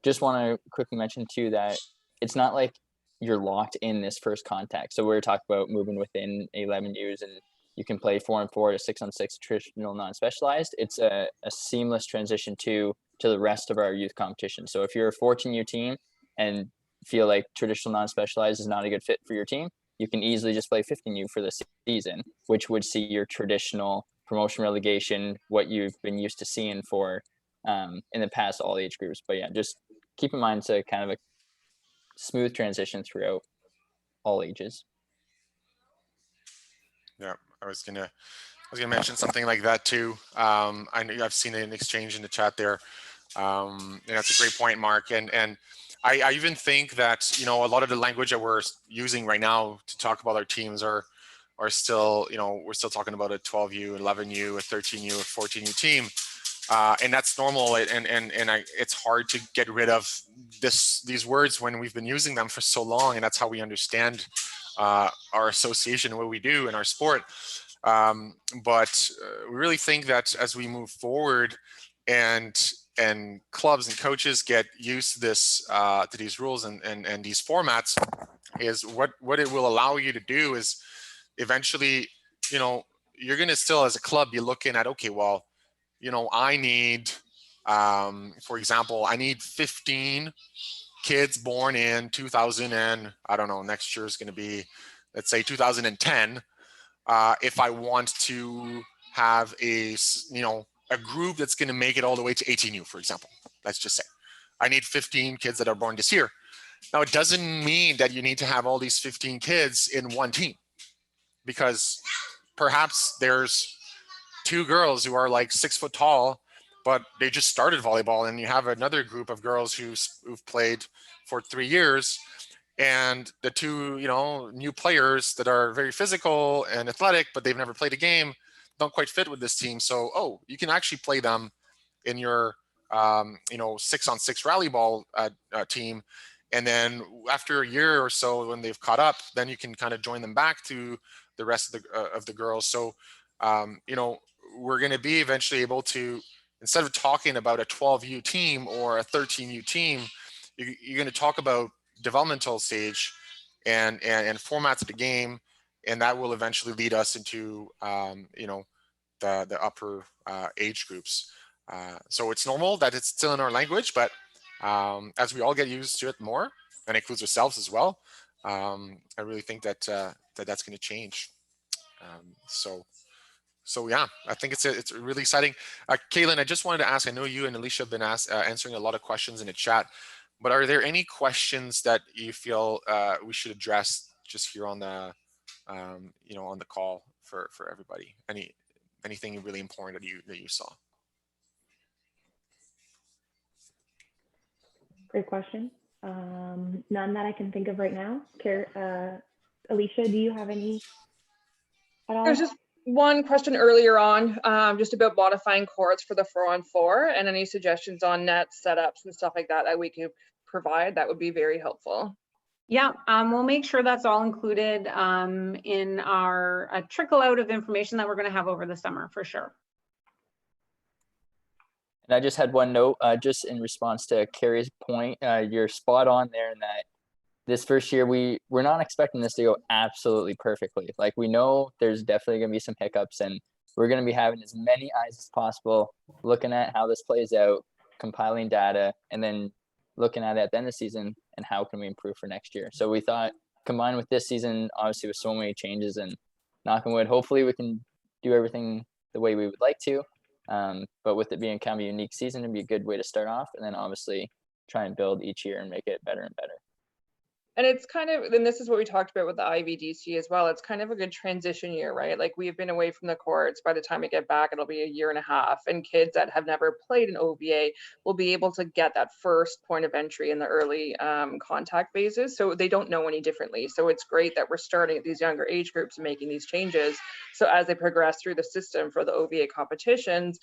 Just want to quickly mention too that it's not like you're locked in this first contact. So we're talking about moving within 11 years and you can play 4-on-4 to 6-on-6 traditional non-specialized. It's a seamless transition to the rest of our youth competition. So if you're a 14U team and feel like traditional non-specialized is not a good fit for your team, you can easily just play 15U for the season, which would see your traditional promotion relegation, what you've been used to seeing for in the past all age groups. But yeah, just keep in mind it's a kind of a smooth transition throughout all ages. Yeah, I was gonna mention something like that too. I know I've seen an exchange in the chat there. And that's a great point, Mark. And I even think that, a lot of the language that we're using right now to talk about our teams are still, we're still talking about a 12U, 11U, a 13U, a 14U team. And that's normal. And it's hard to get rid of these words when we've been using them for so long. And that's how we understand our association, what we do in our sport. But we really think that as we move forward and clubs and coaches get used to this, to these rules and these formats, is what it will allow you to do is eventually, you're going to still as a club be looking at, okay, well, I need, for example, I need 15 kids born in 2000 and I don't know, next year is going to be, let's say 2010. If I want to have a group that's going to make it all the way to 18U, for example, let's just say I need 15 kids that are born this year. Now, it doesn't mean that you need to have all these 15 kids in one team, because perhaps there's 2 girls who are like 6 foot tall, but they just started volleyball, and you have another group of girls who've played for 3 years, and the 2 new players that are very physical and athletic, but they've never played a game, don't quite fit with this team. So you can actually play them in your 6-on-6 Rallyball team, and then after a year or so, when they've caught up, then you can kind of join them back to the rest of the girls. So we're going to be eventually able to, instead of talking about a 12U team or a 13U team, you're going to talk about developmental stage and formats of the game, and that will eventually lead us into the upper age groups. So it's normal that it's still in our language, but as we all get used to it more, and includes ourselves as well, I really think that that's going to change. So yeah, I think it's really exciting. Kaylin, I just wanted to ask, I know you and Alicia have been answering a lot of questions in the chat, but are there any questions that you feel we should address just here on the on the call for everybody? Anything really important that you saw? Great question. None that I can think of right now. Alicia, do you have any at all? There's just one question earlier on, just about modifying courts for the 4-on-4, and any suggestions on net setups and stuff like that that we could provide. That would be very helpful. Yeah, we'll make sure that's all included in our trickle out of information that we're going to have over the summer for sure. And I just had one note, just in response to Carrie's point. You're spot on there in that this first year, we're not expecting this to go absolutely perfectly. Like, we know there's definitely going to be some hiccups, and we're going to be having as many eyes as possible, looking at how this plays out, compiling data, and then looking at it at the end of the season and how can we improve for next year. So we thought, combined with this season, obviously with so many changes, and knock on wood, hopefully we can do everything the way we would like to. But with it being kind of a unique season, it'd be a good way to start off, and then obviously try and build each year and make it better and better. And it's kind of, and this is what we talked about with the IVDC as well, it's kind of a good transition year, right? Like, we've been away from the courts. By the time we get back, it'll be 1.5 years, and kids that have never played an OVA will be able to get that first point of entry in the early contact phases, so they don't know any differently. So it's great that we're starting at these younger age groups and making these changes, so as they progress through the system for the OVA competitions,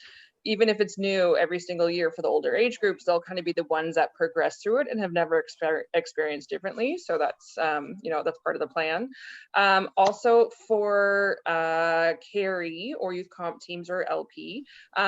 even if it's new every single year for the older age groups, they'll kind of be the ones that progress through it and have never experienced differently. So that's, that's part of the plan. Also for Carrie or youth comp teams or LP,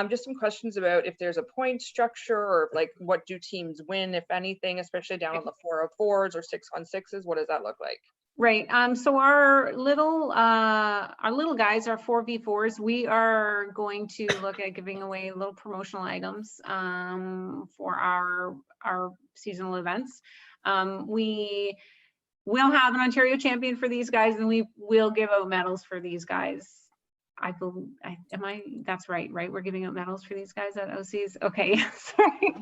just some questions about if there's a point structure, or like, what do teams win, if anything, especially down on the 404s or 6-on-6s, what does that look like? Right. So our little guys, our 4v4s, we are going to look at giving away little promotional items for our seasonal events. We will have an Ontario champion for these guys, and we will give out medals for these guys. That's right? We're giving out medals for these guys at OCs. Okay, sorry.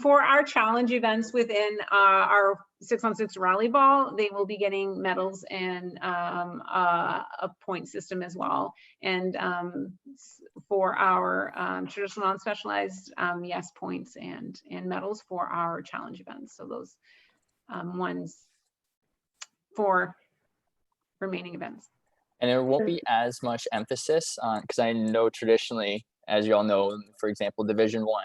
For our challenge events within our 6-on-6 Rallyball, they will be getting medals and a point system as well. And for our traditional non-specialized, yes, points and medals for our challenge events. So those ones for remaining events. And there won't be as much emphasis on, because I know traditionally, as you all know, for example, Division 1,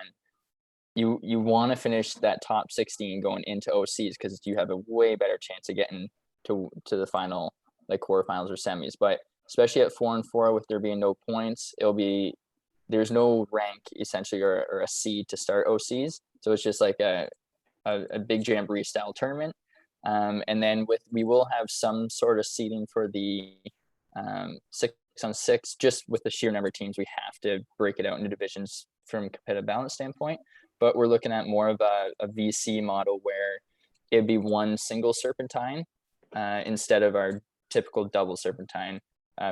you want to finish that top 16 going into OCs, because you have a way better chance of getting to the final, like quarterfinals or semis. But especially at 4-on-4, with there being no points, there's no rank essentially or a seed to start OCs. So it's just like a big jamboree style tournament. And then we will have some sort of seeding for the 6-on-6, just with the sheer number of teams, we have to break it out into divisions from a competitive balance standpoint. but we're looking at more of a VC model where it'd be one single serpentine instead of our typical double serpentine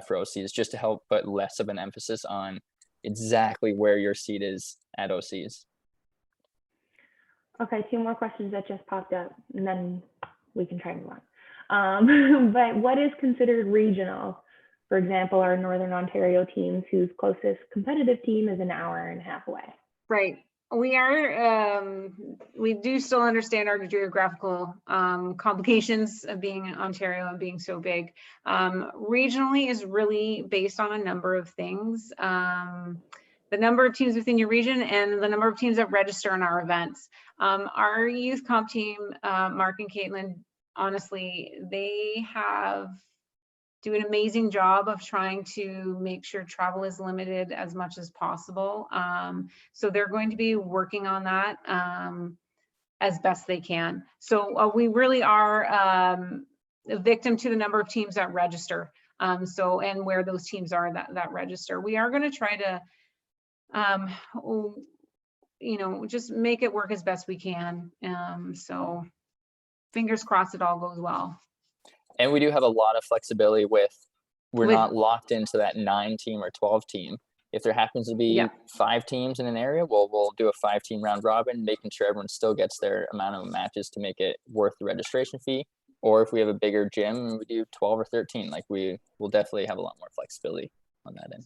for OCs, just to help put less of an emphasis on exactly where your seat is at OCs. Okay, 2 more questions that just popped up, and then we can try and move on. But what is considered regional? For example, our Northern Ontario teams whose closest competitive team is an hour and a half away. Right. We do still understand our geographical complications of being in Ontario and being so big. Regionally is really based on a number of things. The number of teams within your region and the number of teams that register in our events. Our youth comp team, Mark and Caitlin, honestly, they do an amazing job of trying to make sure travel is limited as much as possible. So they're going to be working on that as best they can. So we really are a victim to the number of teams that register. And where those teams are that register. We are going to try to just make it work as best we can. So fingers crossed it all goes well. And we do have a lot of flexibility we're not locked into that 9-team or 12-team. If there happens to be 5 teams in an area, we'll do a 5-team round robin, making sure everyone still gets their amount of matches to make it worth the registration fee. Or if we have a bigger gym, we do 12 or 13. Like we will definitely have a lot more flexibility on that end.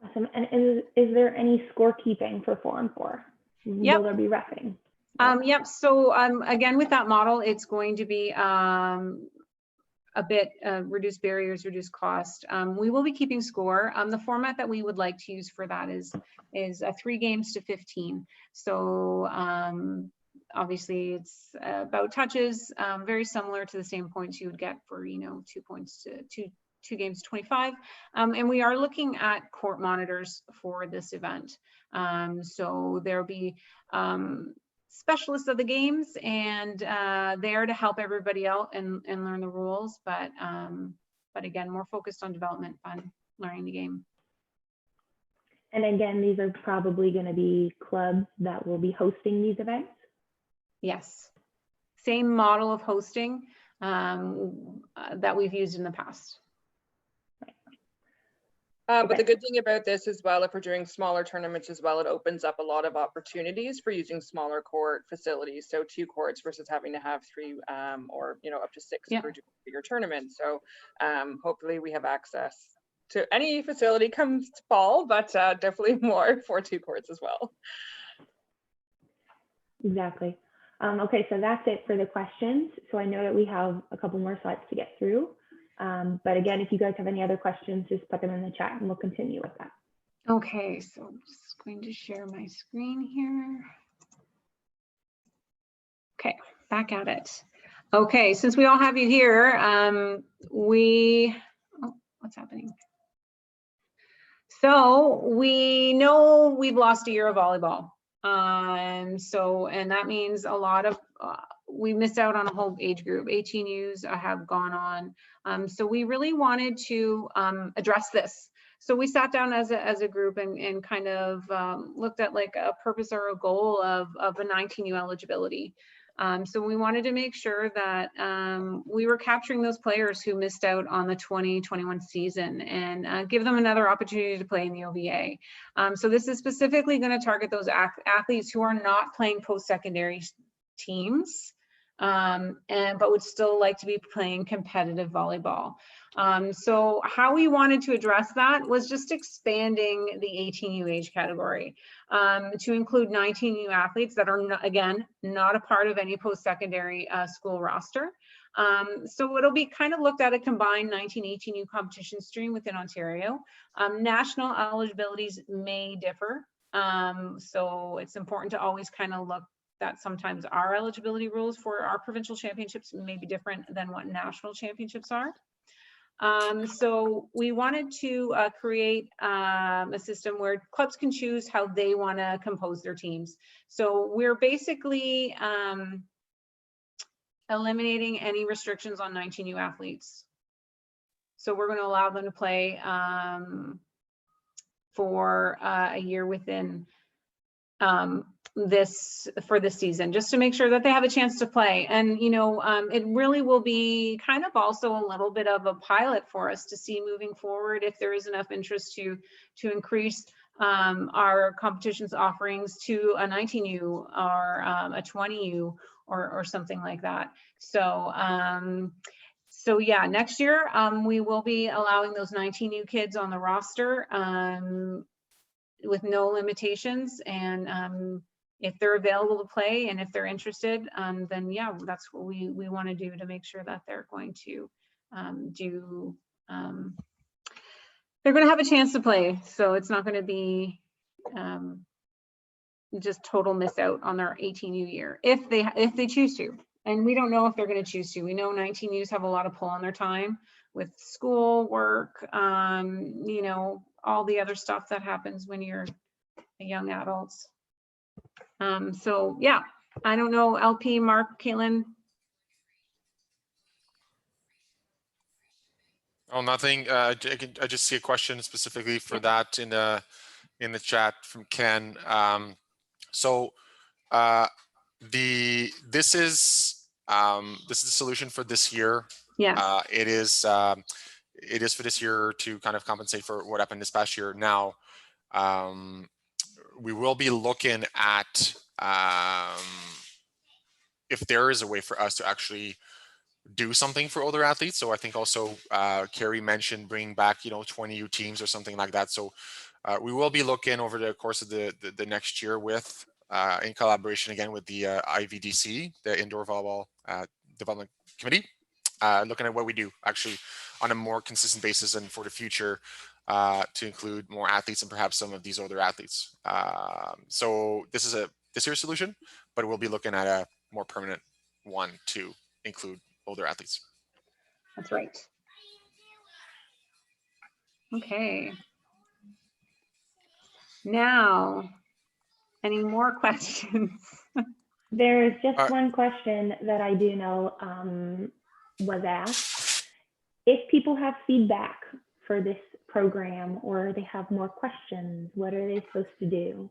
Awesome. And is there any scorekeeping for 4 and 4? Yep. Will there be reffing? Yep. So again, with that model, it's going to be a bit reduced barriers, reduced cost. We will be keeping score. The format that we would like to use for that is 3 games to 15. So obviously it's about touches, very similar to the same points you would get for 2 points to 2 games 25. And we are looking at court monitors for this event. So there'll be specialists of the games and there to help everybody out and learn the rules, but again, more focused on development, fun, learning the game. And again, these are probably going to be clubs that will be hosting these events? Yes, same model of hosting that we've used in the past. But the good thing about this as well, if we're doing smaller tournaments as well, it opens up a lot of opportunities for using smaller court facilities. So 2 courts versus having to have 3 or up to 6 if we're doing bigger tournaments. So hopefully we have access to any facility comes fall, but definitely more for 2 courts as well. Exactly. Okay, so that's it for the questions. So I know that we have a couple more slides to get through. But again, if you guys have any other questions, just put them in the chat and we'll continue with that. Okay, so I'm just going to share my screen here. Okay, back at it. Okay, since we all have you here, what's happening? So we know we've lost a year of volleyball. And that means a lot of, we missed out on a whole age group. 18Us have gone on. So we really wanted to address this. So we sat down as a group and kind of looked at like a purpose or a goal of a 19U eligibility. So we wanted to make sure that we were capturing those players who missed out on the 2021 season and give them another opportunity to play in the OVA. So this is specifically going to target those athletes who are not playing post-secondary teams, but would still like to be playing competitive volleyball. So how we wanted to address that was just expanding the 18U age category to include 19U athletes that are, again, not a part of any post-secondary school roster. So it'll be kind of looked at a combined 19-18U competition stream within Ontario. National eligibilities may differ. So it's important to always kind of look that sometimes our eligibility rules for our provincial championships may be different than what national championships are. So we wanted to create a system where clubs can choose how they want to compose their teams. So we're basically eliminating any restrictions on 19U athletes. So we're going to allow them to play for a year within this season, just to make sure that they have a chance to play. And it really will be kind of also a little bit of a pilot for us to see moving forward if there is enough interest to increase our competitions offerings to a 19U or a 20U or something like that. So yeah, next year we will be allowing those 19U kids on the roster with no limitations, and if they're available to play and if they're interested, then yeah, that's what we want to do to make sure that they're going to they're going to have a chance to play. So it's not going to be just total miss out on their 18U year if they choose to. And we don't know if they're going to choose to. We know 19Us have a lot of pull on their time with school, work, all the other stuff that happens when you're a young adult. So yeah, I don't know, LP, Mark, Caitlin. Oh, nothing. I just see a question specifically for that in the chat from Ken. This is the solution for this year. Yeah. It is for this year to kind of compensate for what happened this past year. Now, we will be looking at if there is a way for us to actually do something for older athletes. So I think also Carrie mentioned bringing back 20U teams or something like that. So we will be looking over the course of the next year with in collaboration again with the IVDC, the Indoor Volleyball Development Committee, looking at what we do actually on a more consistent basis and for the future to include more athletes and perhaps some of these older athletes. So this is this year's solution, but we'll be looking at a more permanent one to include older athletes. That's right. Okay. Now, any more questions? There is just one question that I do know was asked. If people have feedback for this program or they have more questions, what are they supposed to do?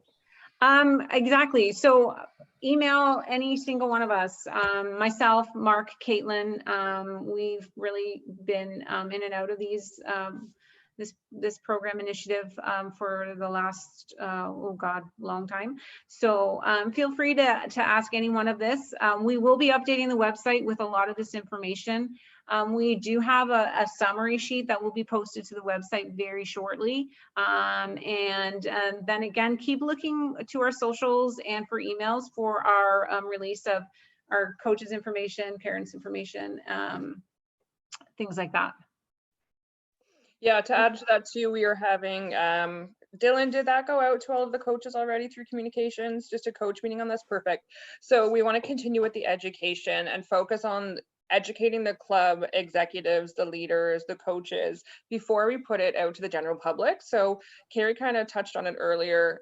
Exactly. So email any single one of us, myself, Mark, Caitlin. We've really been in and out of these this program initiative for the last long time. So feel free to ask any one of this. We will be updating the website with a lot of this information. We do have a summary sheet that will be posted to the website very shortly. And then again, keep looking to our socials and for emails for our release of our coaches information, parents information, things like that. Yeah, to add to that too, we are having, Dylan, did that go out to all of the coaches already through communications? Just a coach meeting on this? Perfect. So we want to continue with the education and focus on educating the club executives, the leaders, the coaches before we put it out to the general public. So Carrie kind of touched on it earlier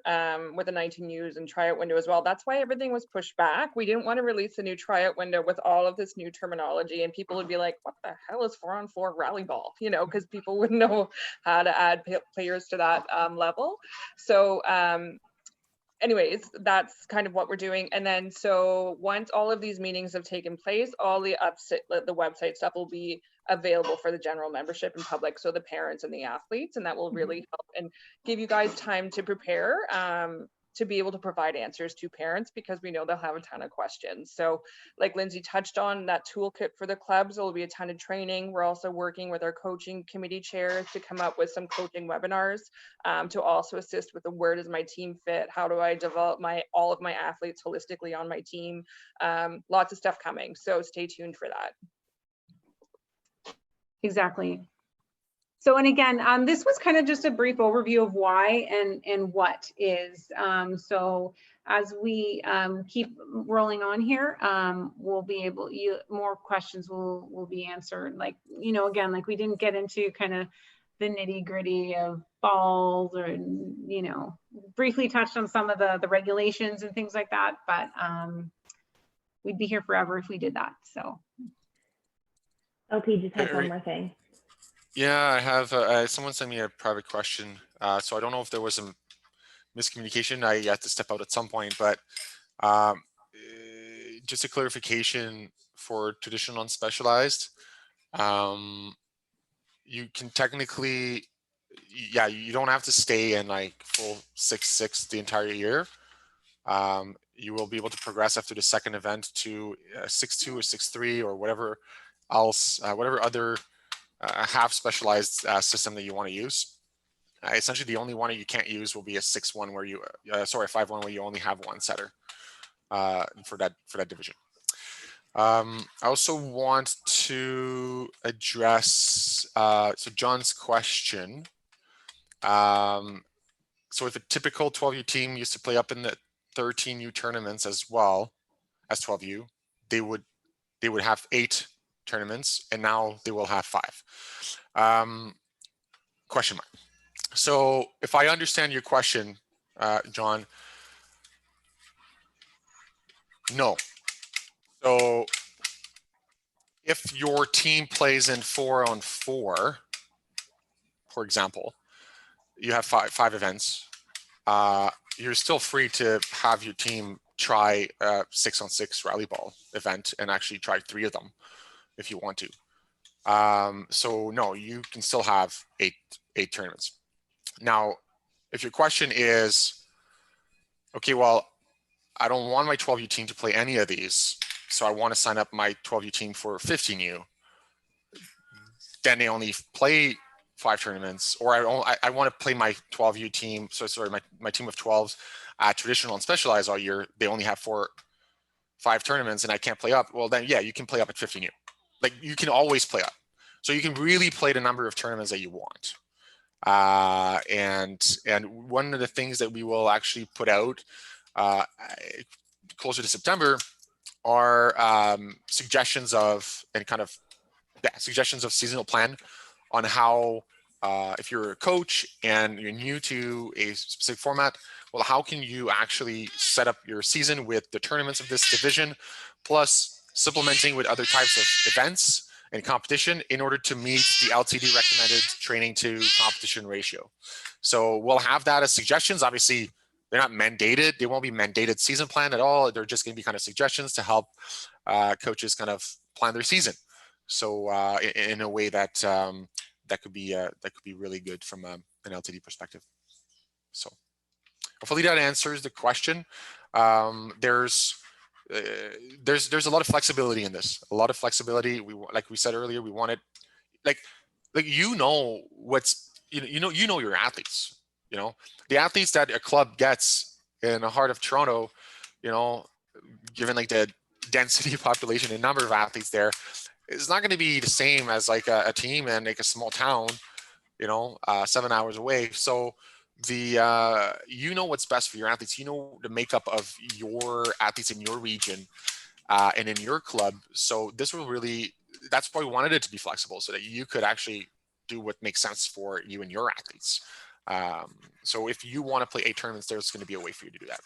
with the 19Us and tryout window as well. That's why everything was pushed back. We didn't want to release a new tryout window with all of this new terminology and people would be like, what the hell is 4-on-4 Rallyball? Because people wouldn't know how to add players to that level. So anyways, that's kind of what we're doing. And then so once all of these meetings have taken place, all the website stuff will be available for the general membership and public, so the parents and the athletes, and that will really help and give you guys time to prepare to be able to provide answers to parents, because we know they'll have a ton of questions. So like Lindsay touched on, that toolkit for the clubs, there will be a ton of training. We're also working with our coaching committee chairs to come up with some coaching webinars to also assist with the where does my team fit? How do I develop all of my athletes holistically on my team? Lots of stuff coming. So stay tuned for that. Exactly. So, and again, this was kind of just a brief overview of why and what is. So as we keep rolling on here, we'll be able, more questions will be answered. Like, again, like we didn't get into kind of the nitty gritty of balls or, briefly touched on some of the regulations and things like that, but we'd be here forever if we did that, so. LP just has one more thing. Yeah, I have someone sent me a private question. So I don't know if there was miscommunication. I had to step out at some point, but just a clarification for traditional and specialized. You can technically, yeah, you don't have to stay in like full 6-6 the entire year. You will be able to progress after the second event to 6-2 or 6-3 or whatever else, whatever other half specialized system that you want to use. Essentially, the only one that you can't use will be a 6-1 where you, sorry, 5-1 where you only have one setter for that division. I also want to address so John's question. So if a typical 12U team used to play up in the 13U tournaments as well as 12U, they would have 8 tournaments, and now they will have 5. Question mark. So if I understand your question, John, no. So if your team plays in 4-on-4, for example, you have five events, you're still free to have your team try a 6-on-6 Rallyball event and actually try 3 of them if you want to. So no, you can still have 8 tournaments. Now, if your question is, okay, well, I don't want my 12U team to play any of these, so I want to sign up my 12U team for 15U, then they only play 5 tournaments, or I want to play my 12U team, so sorry, my team of 12s at traditional and specialized all year, they only have 5 tournaments and I can't play up. Well, then yeah, you can play up at 15U. Like, you can always play up. So you can really play the number of tournaments that you want. And one of the things that we will actually put out closer to September are suggestions of seasonal plan on how, if you're a coach and you're new to a specific format, well, how can you actually set up your season with the tournaments of this division, plus supplementing with other types of events and competition in order to meet the LTD recommended training to competition ratio. So we'll have that as suggestions. Obviously, they're not mandated. They won't be mandated season plan at all. They're just going to be kind of suggestions to help coaches kind of plan their season. So in a way that that could be really good from an LTD perspective. So hopefully that answers the question. There's a lot of flexibility in this. A lot of flexibility. Like we said earlier, we wanted like what's you know your athletes. You know, the athletes that a club gets in the heart of Toronto, you know, given like the density of population and number of athletes there, it's not going to be the same as like a team in like a small town, you know, 7 hours away. So the you know what's best for your athletes. You know the makeup of your athletes in your region and in your club. So this will really, that's why we wanted it to be flexible, so that you could actually do what makes sense for you and your athletes. So if you want to play 8 tournaments, there's going to be a way for you to do that.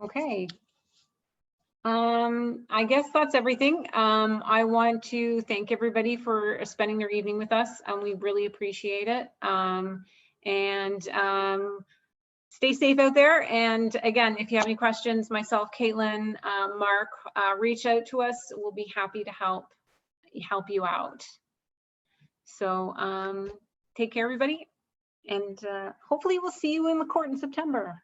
Okay. I guess that's everything. I want to thank everybody for spending their evening with us, and we really appreciate it. Stay safe out there. And again, if you have any questions, myself, Caitlin, Mark, reach out to us. We'll be happy to help you out. So take care, everybody, and hopefully we'll see you in the court in September.